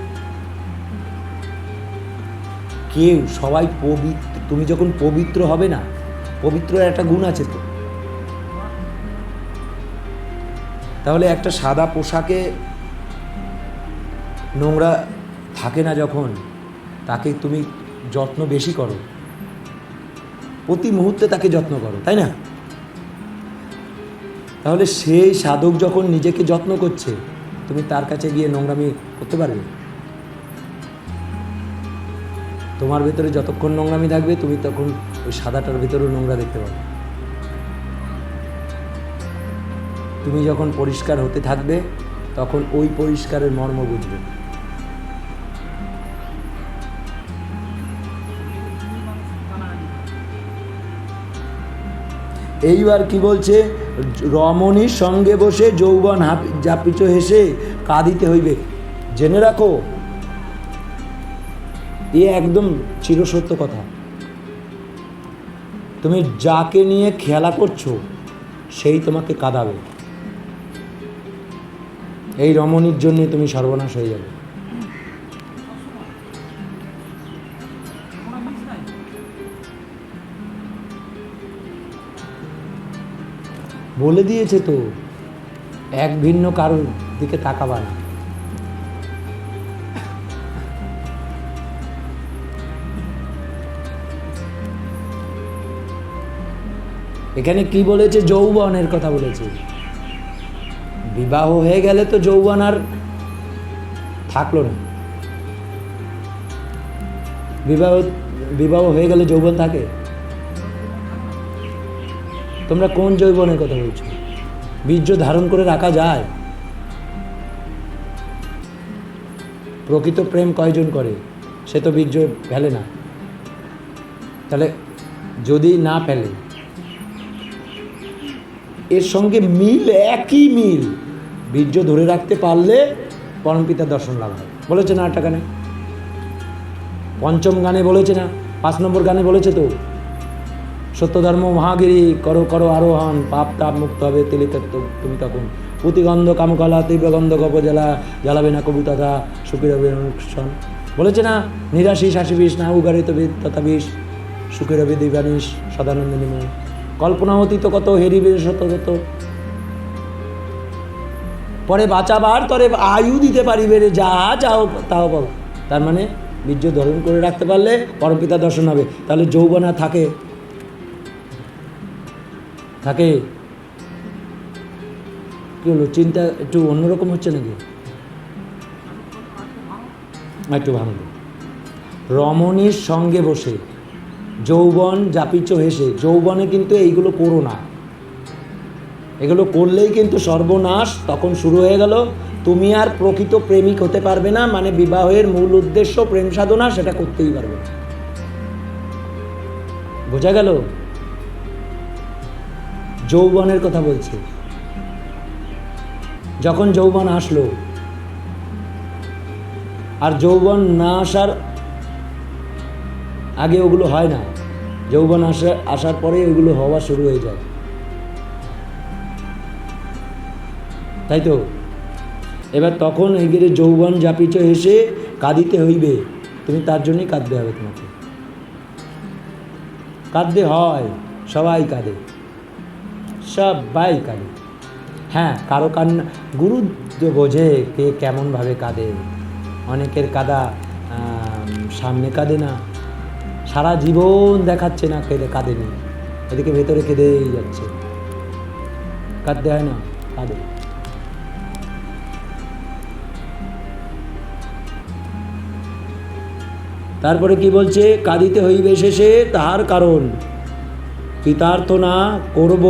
কেউ, সবাই পবিত্র। তুমি যখন পবিত্র হবে না, পবিত্র একটা গুণ আছে তো। তাহলে একটা সাদা পোশাকে নোংরা থাকে না যখন, তাকে তুমি যত্ন বেশি করো, প্রতি মুহূর্তে তাকে যত্ন করো, তাই না? তাহলে সেই সাধক যখন নিজেকে যত্ন করছে, তুমি তার কাছে গিয়ে নোংরামি করতে পারবে? তোমার ভেতরে যতক্ষণ নোংরামি থাকবে, তুমি তখন ওই সাদাটার ভেতরেও নোংরা দেখতে পাবে। তুমি যখন পরিষ্কার হতে থাকবে, তখন ওই পরিষ্কারের মর্ম বুঝবে। এইবার কি বলছে? রমণীর সঙ্গে বসে যৌবন জাপিছ হেসে কাঁদিতে হইবে। জেনে রাখো, এ একদম চিরসত্য কথা। তুমি যাকে নিয়ে খেলা করছো, সেই তোমাকে কাঁদাবে। এই রমণীর জন্য তুমি সর্বনাশ হয়ে যাবে। বলে দিয়েছে তো, এক ভিন্ন কারোর দিকে তাকাবা না। এখানে কি বলেছে? যৌবনের কথা বলেছে। বিবাহ হয়ে গেলে তো যৌবন আর থাকলো না। বিবাহ হয়ে গেলে যৌবন থাকে? তোমরা কোন যৌবনের কথা বলছো? বীর্য ধারণ করে রাখা যায়? প্রকৃত প্রেম কয়জন করে? সে তো বীর্য ফেলে না। তাহলে যদি না ফেলে, এর সঙ্গে মিল, একই মিল। বীর্য ধরে রাখতে পারলে পরমপিতার দর্শন লাভ হয়। বলেছে না একটা গানে? পঞ্চম গানে বলেছে না? 5 নম্বর গানে বলেছে তো, সত্যধর্ম মহাগিরি করো করো আরোহণ, পাপ তাপ মুক্ত হবে তেলিতে তুমি তখন। পুতিগন্ধ কামকলা তীব্রগন্ধ গপজলা, জ্বালাবে না কবু তথা সুখের হবে অনুষ্ঠান। বলেছে না? নিরাশিস হাসিবিষ না উগারিত তথা বিষ, সুখের হবে দিবানিস সদানন্দ নিময়। কল্পনা অতীত কত হেরিবে শত শত, পরে বাঁচাবার তরে আয়ু দিতে পারিবে রে, যা যাও তাও পাবো। তার মানে বীর্য ধারণ করে রাখতে পারলে পরমপিতা দর্শন হবে। তাহলে যৌবনা থাকে থাকে কি হলো? চিন্তা একটু অন্যরকম হচ্ছে নাকি? একটু ভাঙব। রমণীর সঙ্গে বসে যৌবন জাপিছ হেসে। যৌবনে কিন্তু এইগুলো করো না। এগুলো করলেই কিন্তু সর্বনাশ তখন শুরু হয়ে গেল। তুমি আর প্রকৃত প্রেমিক হতে পারবে না। মানে বিবাহের মূল উদ্দেশ্য প্রেম সাধনা, সেটা করতেই পারবে না। বোঝা গেল? যৌবনের কথা বলছে। যখন যৌবন আসলো, আর যৌবন না আসার আগে ওগুলো হয় না। যৌবন আসার পরে ওগুলো হওয়া শুরু হয়ে যায়, তাই তো? এবার তখন এইগুলো যৌবন জাপিছ হেসে কাঁদিতে হইবে। তুমি তার জন্যই কাঁদতে হবে। তোমাকে কাঁদতে হয়, সবাই কাঁদে, সবাই কাঁদে। হ্যাঁ, কারো কান্না গুরু বোঝে কে কেমনভাবে কাঁদে। অনেকের কাঁদা সামনে কাঁদে না, সারা জীবন দেখাচ্ছে না কাঁদেনি, এদিকে ভেতরে কেঁদেই যাচ্ছে। কাঁদতে হয় না, কাঁদে। তারপরে কি বলছে? কাঁদিতে হইবে শেষে তাহার কারণ, কৃতার্থ না করব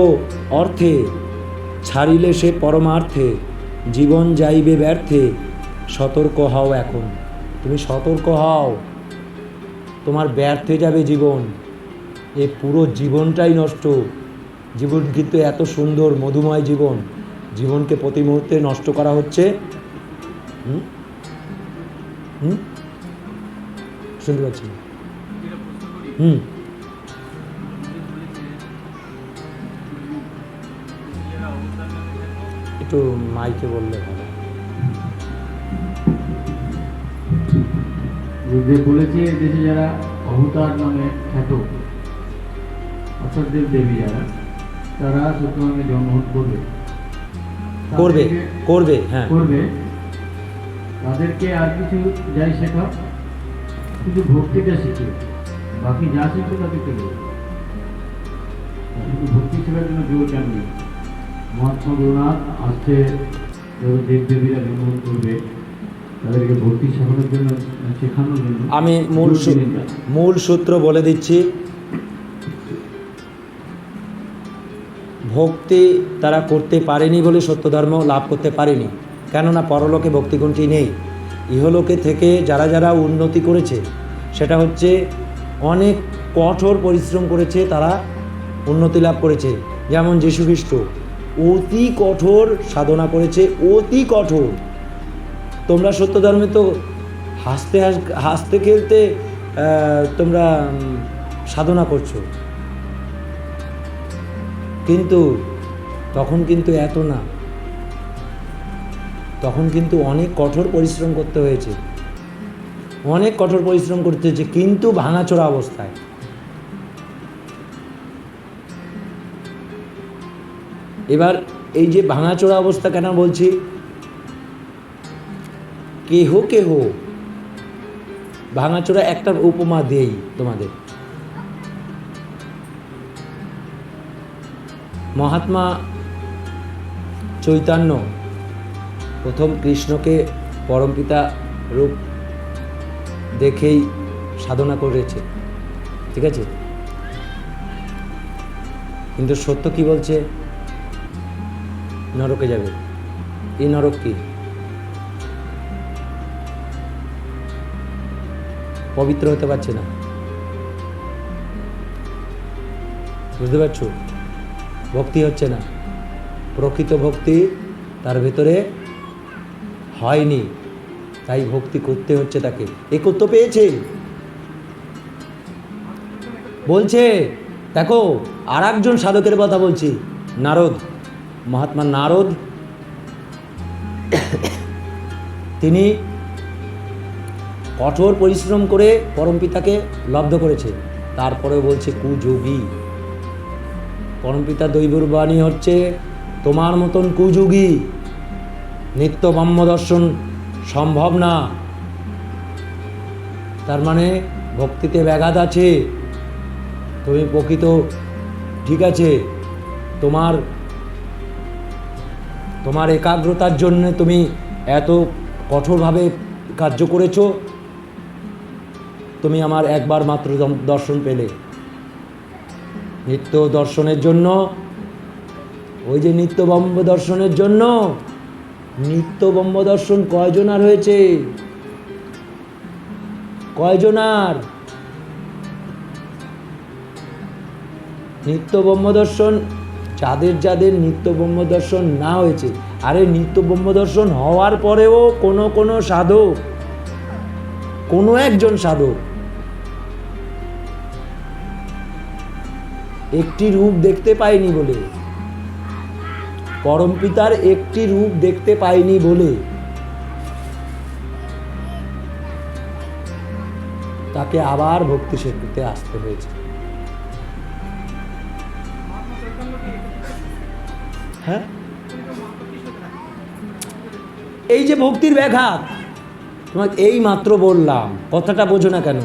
অর্থে, ছাড়িলে সে পরমার্থে, জীবন যাইবে ব্যর্থে, সতর্ক হও এখন। তুমি সতর্ক হও, তোমার ব্যর্থে যাবে জীবন। এই পুরো জীবনটাই নষ্ট। জীবন কিন্তু এত সুন্দর মধুময় জীবন, জীবনকে প্রতি মুহূর্তে নষ্ট করা হচ্ছে। শুনতে পাচ্ছি? একটু মাইকে বললে ভালো। গুরুদেব বলেছে দেশে যারা অবতার নামে খ্যাত অর্থাৎ দেব দেবী যারা, তারা সত্যভাবে জন্মগ্রহণ করবে করবে করবে হ্যাঁ করবে তাদেরকে আর কিছু যাই শেখা, শুধু ভক্তিটা শিখে, বাকি যা শিখবে তাকে পেলে শুধু ভক্তি শেখার জন্য জোর কেন নেই। মহাত্মা গুরুনাথ আসছে, দেবদেবীরা জন্মগ্রহণ করবে, তাদেরকে ভক্তি শেখানোর জন্য, শেখানোর জন্য আমি মূল সূত্র বলে দিচ্ছি। ভক্তি তারা করতে পারেনি বলে সত্য ধর্ম লাভ করতে পারেনি, কেননা পরলোকে ভক্তিগুণটি নেই। ইহলোকে থেকে যারা যারা উন্নতি করেছে সেটা হচ্ছে অনেক কঠোর পরিশ্রম করেছে, তারা উন্নতি লাভ করেছে। যেমন যীশু খ্রিস্ট অতি কঠোর সাধনা করেছে, অতি কঠোর। তোমরা সত্য ধর্মে তো হাসতে হাসতে খেলতে তোমরা সাধনা করছো, কিন্তু তখন কিন্তু এত না, তখন কিন্তু অনেক কঠোর পরিশ্রম করতে হয়েছে, অনেক কঠোর পরিশ্রম করতে হয়েছে, কিন্তু ভাঙাচোরা অবস্থায়। এবার এই যে ভাঙাচোরা অবস্থা কেন বলছি, কেহ কেহ ভাঙাচোরা একটা উপমা দেই তোমাদের। মহাত্মা চৈতন্য প্রথম কৃষ্ণকে পরমপিতা রূপ দেখেই সাধনা করেছে, ঠিক আছে, কিন্তু সত্য কি বলছে, নরকে যাবে। এই নরক কি? পবিত্র হতে পারছে না, বুঝতে পারছো? ভক্তি হচ্ছে না, প্রকৃত ভক্তি তার ভেতরে হয়নি, তাই ভক্তি করতে হচ্ছে তাকে। এ করতে পেয়েছে বলছে। দেখো আর একজন সাধকের কথা বলছি, নারদ, মহাত্মা নারদ। তিনি কঠোর পরিশ্রম করে পরমপিতাকে লব্ধ করেছে, তারপরে বলছে কুযোগী। পরমপিতা দৈবর বাণী হচ্ছে, তোমার মতন কুযোগী নিত্য ব্রহ্ম দর্শন সম্ভব না। তার মানে ভক্তিতে ব্যাঘাত আছে। তুমি প্রকৃত ঠিক আছে, তোমার একাগ্রতার জন্য তুমি এত কঠোরভাবে কার্য করেছো, তুমি আমার একবার মাত্র দর্শন পেলে। নিত্য দর্শনের জন্য, ওই যে নিত্য ব্রহ্ম দর্শনের জন্য, নিত্য ব্রহ্ম দর্শন কয়জনার হয়েছে? কয়জনার? নিত্য ব্রহ্ম দর্শন যাদের যাদের নিত্য ব্রহ্ম দর্শন না হয়েছে, আরে নিত্য ব্রহ্ম দর্শন হওয়ার পরেও কোনো সাধক, কোনো একজন সাধক একটি রূপ দেখতে পায়নি বলে, পরমপিতার একটি রূপ দেখতে পায়নি বলে তাকে আবার ভক্তি শিখতে আসতে হয়েছে। হ্যাঁ, এই যে ভক্তির ব্যাঘাত, তোমাকে এই মাত্র বললাম, কথাটা বোঝো না কেন?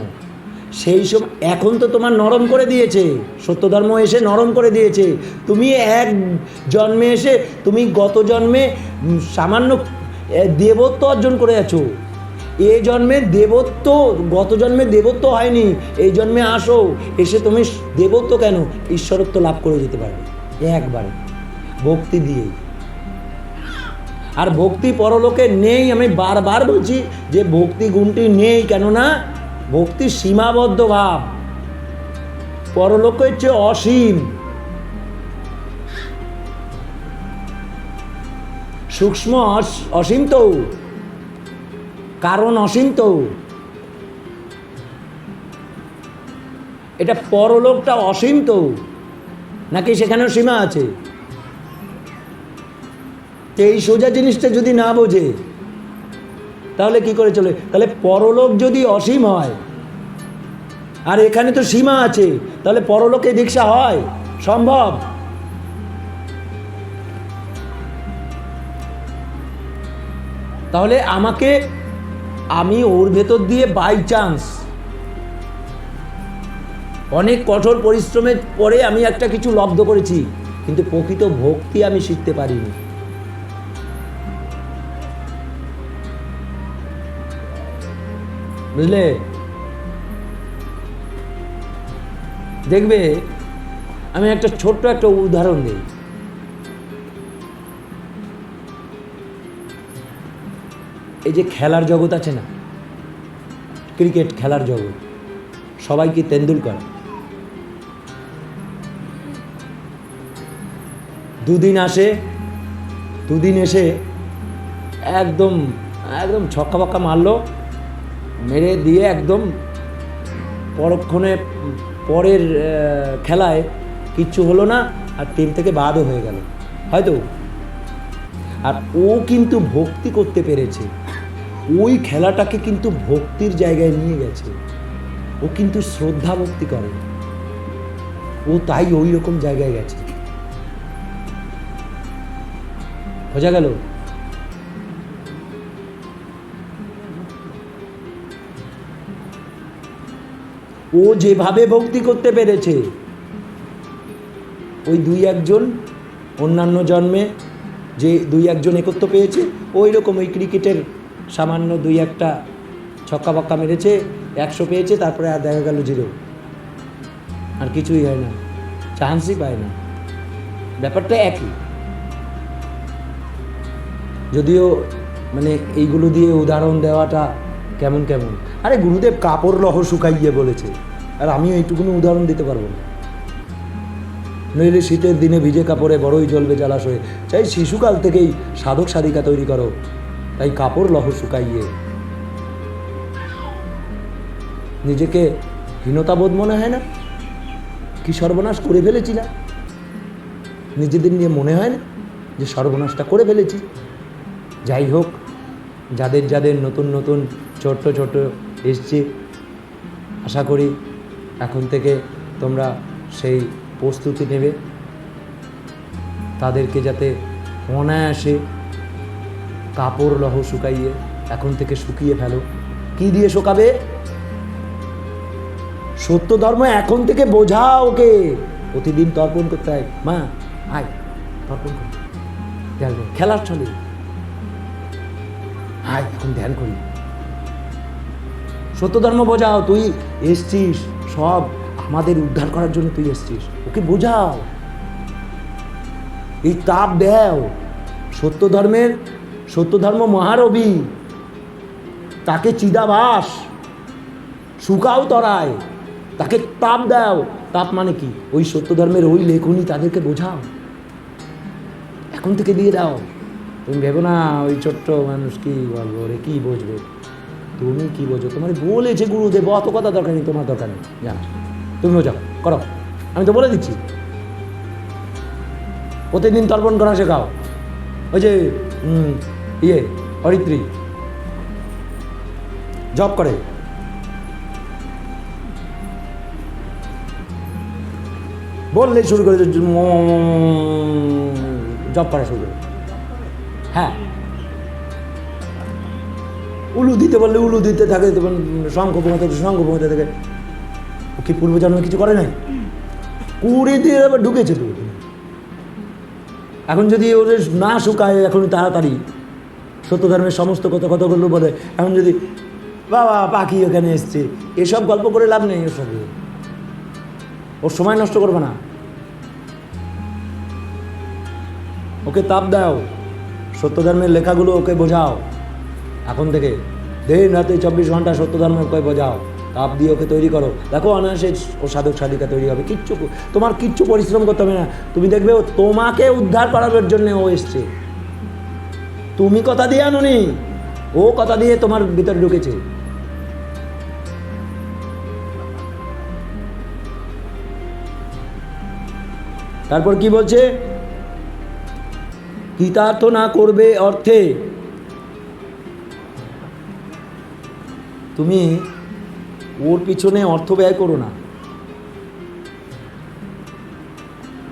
সেই সময় এখন তো তোমার নরম করে দিয়েছে, সত্যধর্ম এসে নরম করে দিয়েছে। তুমি এক জন্মে এসে তুমি গত জন্মে সামান্য দেবত্ব অর্জন করে আছো, এই জন্মে দেবত্ব, গত জন্মে দেবত্ব হয়নি, এই জন্মে আসো, এসে তুমি দেবত্ব কেন ঈশ্বরত্ব লাভ করে যেতে পারবে একবারে ভক্তি দিয়েই। আর ভক্তি পরলোকে নেই, আমি বারবার বলছি যে ভক্তি গুণটি নেই, কেননা ভক্তি সীমাবদ্ধ ভাব, পরলোকের চেয়ে অসীম, সূক্ষ্ম অসীম তো, কারণ অসীম তো। এটা পরলোকটা অসীম তো, নাকি সেখানেও সীমা আছে? তো এই সোজা জিনিসটা যদি না বোঝে তাহলে কি করে চলে? তাহলে পরলোক যদি অসীম হয় আর এখানে তো সীমা আছে, তাহলে পরলোকে দীক্ষা হয়? সম্ভব? তাহলে আমি ওর ভেতর দিয়ে বাই চান্স অনেক কঠোর পরিশ্রমের পরে আমি একটা কিছু লব্ধ করেছি, কিন্তু প্রকৃত ভক্তি আমি শিখতে পারিনি। বুঝলে? দেখবে, আমি একটা ছোট্ট একটা উদাহরণ দিই। এই যে খেলার জগৎ আছে না, ক্রিকেট খেলার জগৎ, সবাই কি তেন্ডুলকর? দুদিন এসে একদম ছক্কা বক্কা মারলো, মেরে দিয়ে একদম পরক্ষণে পরের খেলায় কিচ্ছু হলো না, আর টিম থেকে বাদও হয়ে গেল হয়তো। আর ও কিন্তু ভক্তি করতে পেরেছে, ওই খেলাটাকে কিন্তু ভক্তির জায়গায় নিয়ে গেছে। ও কিন্তু শ্রদ্ধা ভক্তি করে, ও তাই ওই রকম জায়গায় গেছে। বোঝা গেল? ও যেভাবে ভক্তি করতে পেরেছে, ওই 2-1 অন্যান্য জন্মে যে 2-1 একত্র পেয়েছে, ওই রকম ওই ক্রিকেটের সামান্য 2-1 ছক্কা বক্কা মেরেছে, 100 পেয়েছে, তারপরে আর দেখা গেল 0, আর কিছুই হয় না, চান্সই পায় না। ব্যাপারটা একই। যদিও মানে এইগুলো দিয়ে উদাহরণ দেওয়াটা কেমন। আরে গুরুদেব কাপড় লহ শুকাইয়ে বলেছে, আর আমিও এইটুকুনি উদাহরণ দিতে পারবো না। নইলে শীতের দিনে ভিজে কাপড়ে বড়ই জ্বলবে জলাশয়ে, চাই শিশুকাল থেকেই সাধক সাধিকা তৈরি করো, তাই কাপড় লহ শুকাইয়ে। নিজেকে হীনতাবোধ মনে হয় না? কি সর্বনাশ করে ফেলেছি না? নিজেদের নিয়ে মনে হয় না যে সর্বনাশটা করে ফেলেছি? যাই হোক, যাদের নতুন ছোট্ট এসছে, আশা করি এখন থেকে তোমরা সেই প্রস্তুতি নেবে, তাদেরকে যাতে অনায়াসে কাপড় লহ শুকাইয়ে এখন থেকে শুকিয়ে ফেলো। কি দিয়ে শুকাবে? সত্য ধর্ম এখন থেকে বোঝাও ওকে। প্রতিদিন তর্পণ করতে হয়, মা আয় তর্পণ করি, খেলার ছলে আয় এখন ধ্যান করি। সত্য ধর্ম বোঝাও, তুই এসছিস সব আমাদের উদ্ধার করার জন্য, তুই এসছিস, ওকে বোঝাও, এই তাপ দেও। সত্য ধর্ম মহারবি, তাকে চিদাবাস, শুকাও তরায়, তাকে তাপ দাও। তাপ মানে কি? ওই সত্য ধর্মের ওই লেখনী তাদেরকে বোঝাও, এখন থেকে দিয়ে দাও। তুমি ভেবো না ওই ছোট্ট মানুষ কি বলবো রে, কি বুঝবে? তুমি কি বোঝো? তোমার বলেছে গুরুদেব, অত কথা দরকার নেই, তোমার দরকার নেই, জানো তুমি বোঝাও, করো। আমি তো বলে দিচ্ছি, প্রতিদিন তর্পণ করা শেখাও। ওই যে হরিত্রী জব করে, বললেই শুরু করে জব করা শুরু করে। হ্যাঁ, উলু দিতে বললে উলু দিতে থাকে, শঙ্খ ঘুমাতে থাকে। ও কি পূর্বজন্মে কিছু করে নাই? কুড়ি দিয়ে আবার ঢুকেছে তো। এখন যদি ওদের না শুকায় এখন তাড়াতাড়ি সত্য ধর্মের সমস্ত কথাগুলো বলে, এখন যদি বাবা পাখি ওখানে এসছে, এসব গল্প করে লাভ নেই। ওর সঙ্গে ওর সময় নষ্ট করবে না, ওকে তাপ দাও, সত্য ধর্মের লেখাগুলো ওকে বোঝাও। এখন থেকে দিন রাতে 24 ঘন্টা সত্য ধর্মের ওকে বোঝাও, তাপ দিয়ে ওকে তৈরি করো। দেখো অনায়াসে ও সাধক সাধিকা তৈরি হবে। তোমার কিচ্ছু পরিশ্রম করতে হবে না। তুমি দেখবে ও তোমাকে উদ্ধার করার জন্য ও এসছে। তুমি কথা দিয়ে আনোনি, ও কথা দিয়ে তোমার ভিতরে ঢুকেছে। তারপর কি বলছে? কৃতার্থ না করবে অর্থে তুমি ওর পিছনে অর্থ ব্যয় করো না।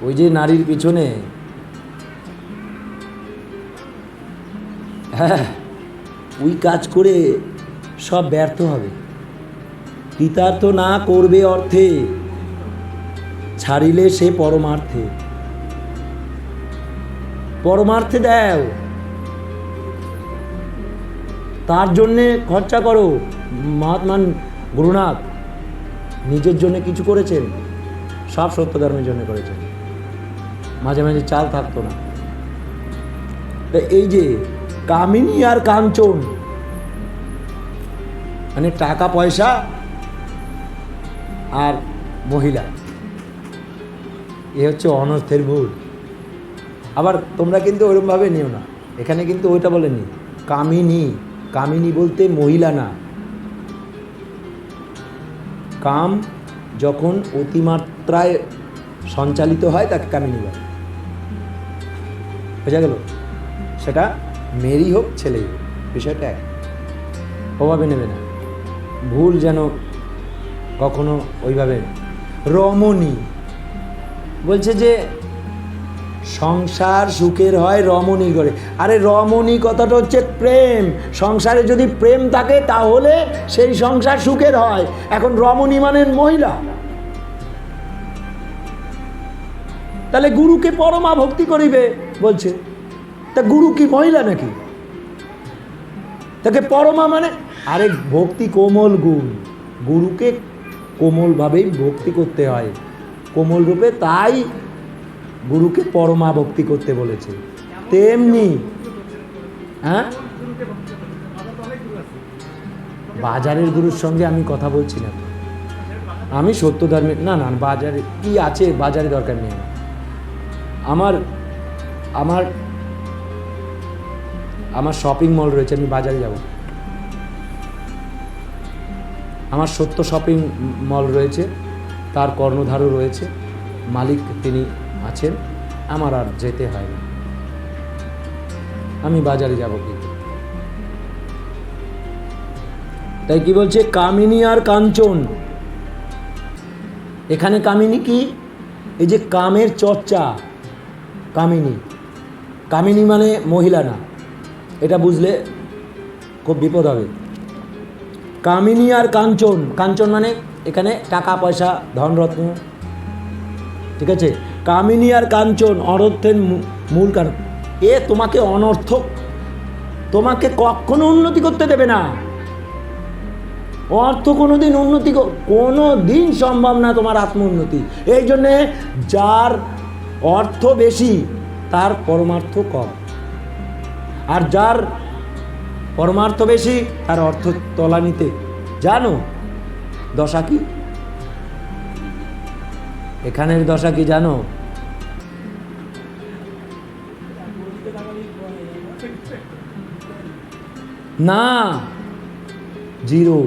ওই যে নারীর পিছনে, হ্যাঁ, ওই কাজ করে সব ব্যর্থ হবে। কৃতার্থ না করবে অর্থে ছাড়িলে সে পরমার্থে। পরমার্থে দাও, তার জন্যে খরচা করো। মহাত্মা গুরুনাথ নিজের জন্য কিছু করেছেন? সব সত্য ধর্মের জন্য করেছেন। মাঝে মাঝে চাল থাকতো না। এই যে কামিনী আর কাঞ্চন, মানে টাকা পয়সা আর মহিলা, এ হচ্ছে অনর্থের ভুল। আবার তোমরা কিন্তু ওরকমভাবে নিও না, এখানে কিন্তু ওইটা বলেনি কামিনী। কামিনী বলতে মহিলা না। কাম যখন অতিমাত্রায় সঞ্চালিত হয় তাকে কামিনী বলে। বোঝা গেল? সেটা মেয়েরই হোক ছেলেই হোক, বিষয়টা এক। ওভাবে নেবে না, ভুল যেন কখনো ওইভাবে। রমণী বলছে যে সংসার সুখের হয় রমণী করে। আরে রমণী কথাটা হচ্ছে প্রেম। সংসারে যদি প্রেম থাকে তাহলে সেই সংসার সুখের হয়। এখন রমণী মানে মহিলা, তাহলে গুরুকে পরমা ভক্তি করিবে বলছে। তা গুরু কি মহিলা নাকি? তাকে পরমা মানে, আরে ভক্তি কোমল গুণ, গুরুকে কোমলভাবেই ভক্তি করতে হয়, কোমল রূপে। তাই গুরুকে পরমা ভক্তি করতে বলেছে। তেমনি হ্যাঁ, বাজারের গুরুর সঙ্গে আমি কথা বলছি না। আমি সত্য ধর্মের না, না বাজারে কি আছে, বাজারে দরকার নেই। আমার আমার আমার শপিং মল রয়েছে, আমি বাজারে যাব। আমার সত্য শপিং মল রয়েছে, তার কর্ণধারও রয়েছে, মালিক তিনি আছেন। আমার আর যেতে হয় না, আমি বাজারে যাব কি? তাই কি বলছে কামিনী আর কাঞ্চন। এখানে কামিনী কি? এই যে কামের চর্চা, কামিনী। কামিনী মানে মহিলা না, এটা বুঝলে খুব বিপদ হবে। কামিনী আর কাঞ্চন, কাঞ্চন মানে এখানে টাকা পয়সা ধনরত্ন, ঠিক আছে? কামিনী আর কাঞ্চন অনর্থের মূল কারণ। এ তোমাকে অনর্থক, তোমাকে কখনো উন্নতি করতে দেবে না। অর্থ কোনোদিন উন্নতি, কোনো দিন সম্ভব না তোমার আত্ম উন্নতি। এই জন্যে যার অর্থ বেশি তার পরমার্থ কম, আর যার পরমার্থ বেশি তার অর্থ তলানিতে। জানো দশা কি? এখানের দশা কি জানো? না, জিরো।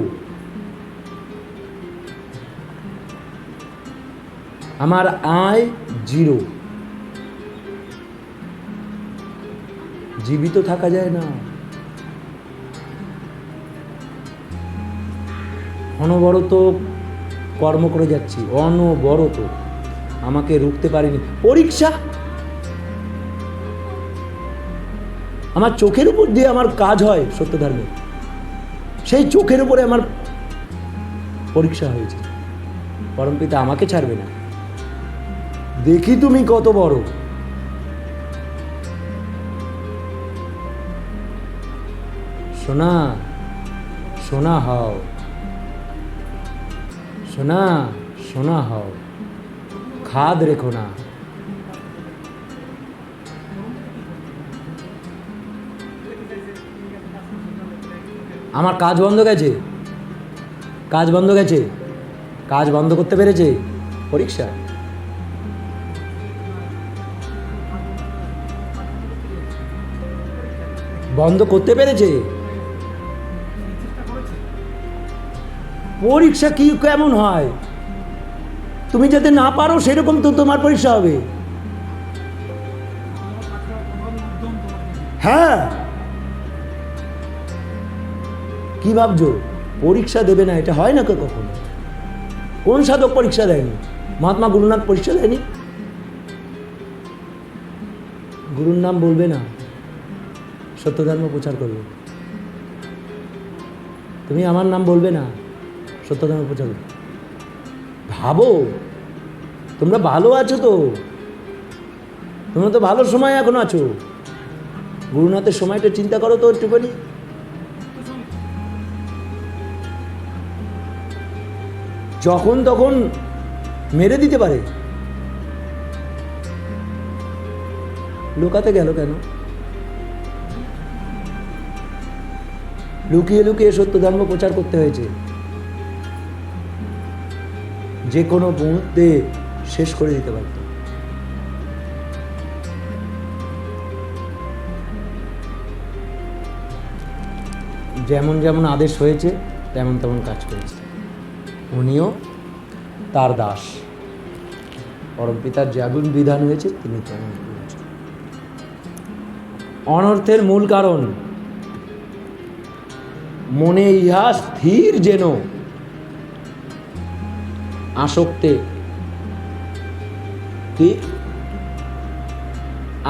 আমার আয় জিরো, জীবিত থাকা যায় না। অনবরত কর্ম করে যাচ্ছি, অনবরত, আমাকে রুখতে পারিনি। পরীক্ষা, আমার চোখের উপর দিয়ে আমার কাজ হয় সত্য ধর্মে, সেই চোখের উপরে আমার পরীক্ষা হয়েছে। পরমপিতা আমাকে ছাড়বে না। দেখি তুমি কত বড়। সোনা, সোনা হও, সোনা, সোনা হও, খাদ রেখো না। আমার কাজ বন্ধ গেছে, কাজ বন্ধ গেছে, কাজ বন্ধ করতে পেরেছে। পরীক্ষা, বন্ধ করতে পেরেছে। পরীক্ষা কি কেমন হয়? তুমি যাতে না পারো সেরকম তো তোমার পরীক্ষা হবে। হ্যাঁ, কি ভাবছো পরীক্ষা দেবে না? এটা হয় না তো কখনো। কোন সাধক পরীক্ষা দেয়নি? মহাত্মা গুরুনাথ পরীক্ষা দেয়নি? গুরুর নাম বলবে না, সত্যধর্ম প্রচার করবে। তুমি আমার নাম বলবে না, সত্যধর্ম প্রচার করবে। ভাবো, তোমরা ভালো আছো তো, তোমরা তো ভালো সময় এখন আছো। গুরুনাথের সময়টা চিন্তা করো তো একটুখানি। যখন তখন মেরে দিতে পারে। লুকাতে গেল কেন? লুকিয়ে লুকিয়ে সত্য ধর্ম প্রচার করতে হয়েছে। যে কোনো মুহূর্তে শেষ করে দিতে পারত। যেমন যেমন আদেশ হয়েছে তেমন তেমন কাজ করেছে। উনিও তার দাস। পরমপিতার যেমন বিধান হয়েছে তিনি তেমন করেছেন। অনর্থের মূল কারণ মনে ইহা স্থির যেন আসক্তে কি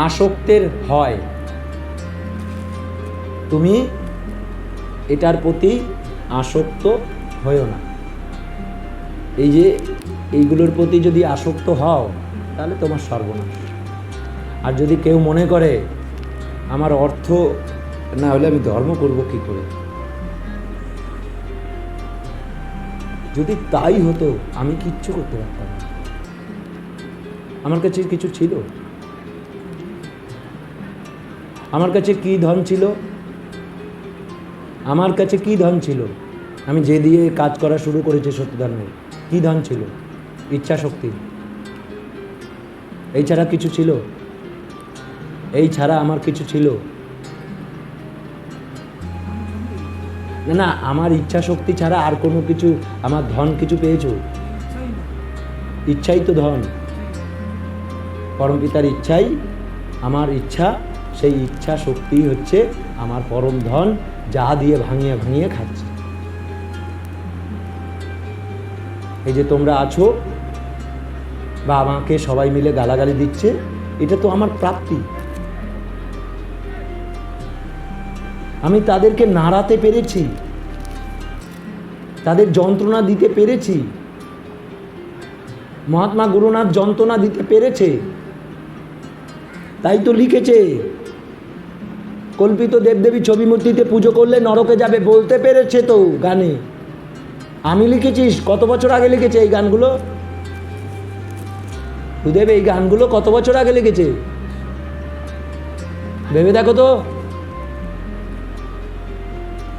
আসক্তের হয়। তুমি এটার প্রতি আসক্ত হয়েও না। এই যে এইগুলোর প্রতি যদি আসক্ত হও তাহলে তোমার সর্বনাশ। আর যদি কেউ মনে করে আমার অর্থ না হলে আমি ধর্ম করব কি করে, যদি তাই হতো আমি কিচ্ছু করতে পারতাম না। আমার কাছে কিছু ছিল, আমার কাছে কি ধন ছিল, আমার কাছে কি ধন ছিল, আমি যে দিয়ে কাজ করা শুরু করেছি সত্যধর্মের, কি ধন ছিল? ইচ্ছা শক্তি। এই ছাড়া কিছু ছিল? এই ছাড়া আমার কিছু ছিল? না না, আমার ইচ্ছা শক্তি ছাড়া আর কোনো কিছু, আমার ধন কিছু পেয়েছো? ইচ্ছাই তো ধন। পরমপিতার ইচ্ছাই আমার ইচ্ছা, সেই ইচ্ছা শক্তি হচ্ছে আমার পরম ধন, যা দিয়ে ভাঙিয়ে ভাঙিয়ে খাচ্ছি। এই যে তোমরা আছো বা আমাকে সবাই মিলে গালাগালি দিচ্ছে, এটা তো আমার প্রাপ্তি। আমি তাদেরকে নাড়াতে পেরেছি, তাদের যন্ত্রণা দিতে পেরেছি। মহাত্মা গুরুনাথ যন্ত্রণা দিতে পেরেছে, তাই তো লিখেছে কল্পিত দেবদেবী ছবি মূর্তিতে পুজো করলে নরকে যাবে, বলতে পেরেছে তো গানে। আমি লিখেছিস কত বছর আগে লিখেছে এই গানগুলো? গুরুদেব এই গানগুলো কত বছর আগে লিখেছে ভেবে দেখো তো।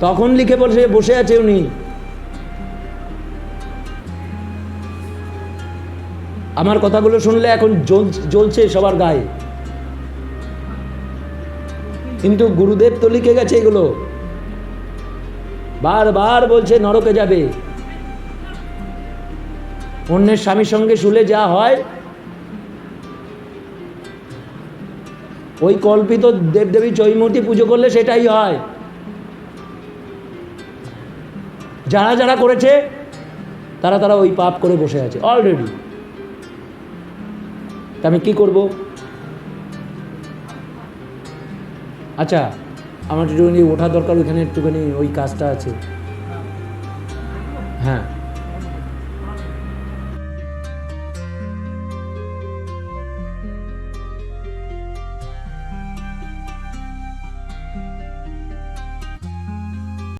তখন লিখে বসে আছে উনি। আমার কথাগুলো শুনলে এখন জ্বলছে সবার গায়ে, কিন্তু গুরুদেব তো লিখে গেছে এগুলো। বারবার বলছে নরকে যাবে। অন্যের স্বামীর সঙ্গে শুলে যা হয়, ওই কল্পিত দেবদেবী চৈমূর্তি পুজো করলে সেটাই হয়। যারা যারা করেছে তারা ওই পাপ করে বসে আছে অলরেডি। তা আমি কি করব? আচ্ছা, আমার একটুখানি ওঠা দরকার, ওইখানে একটুখানি ওই কাজটা আছে। হ্যাঁ।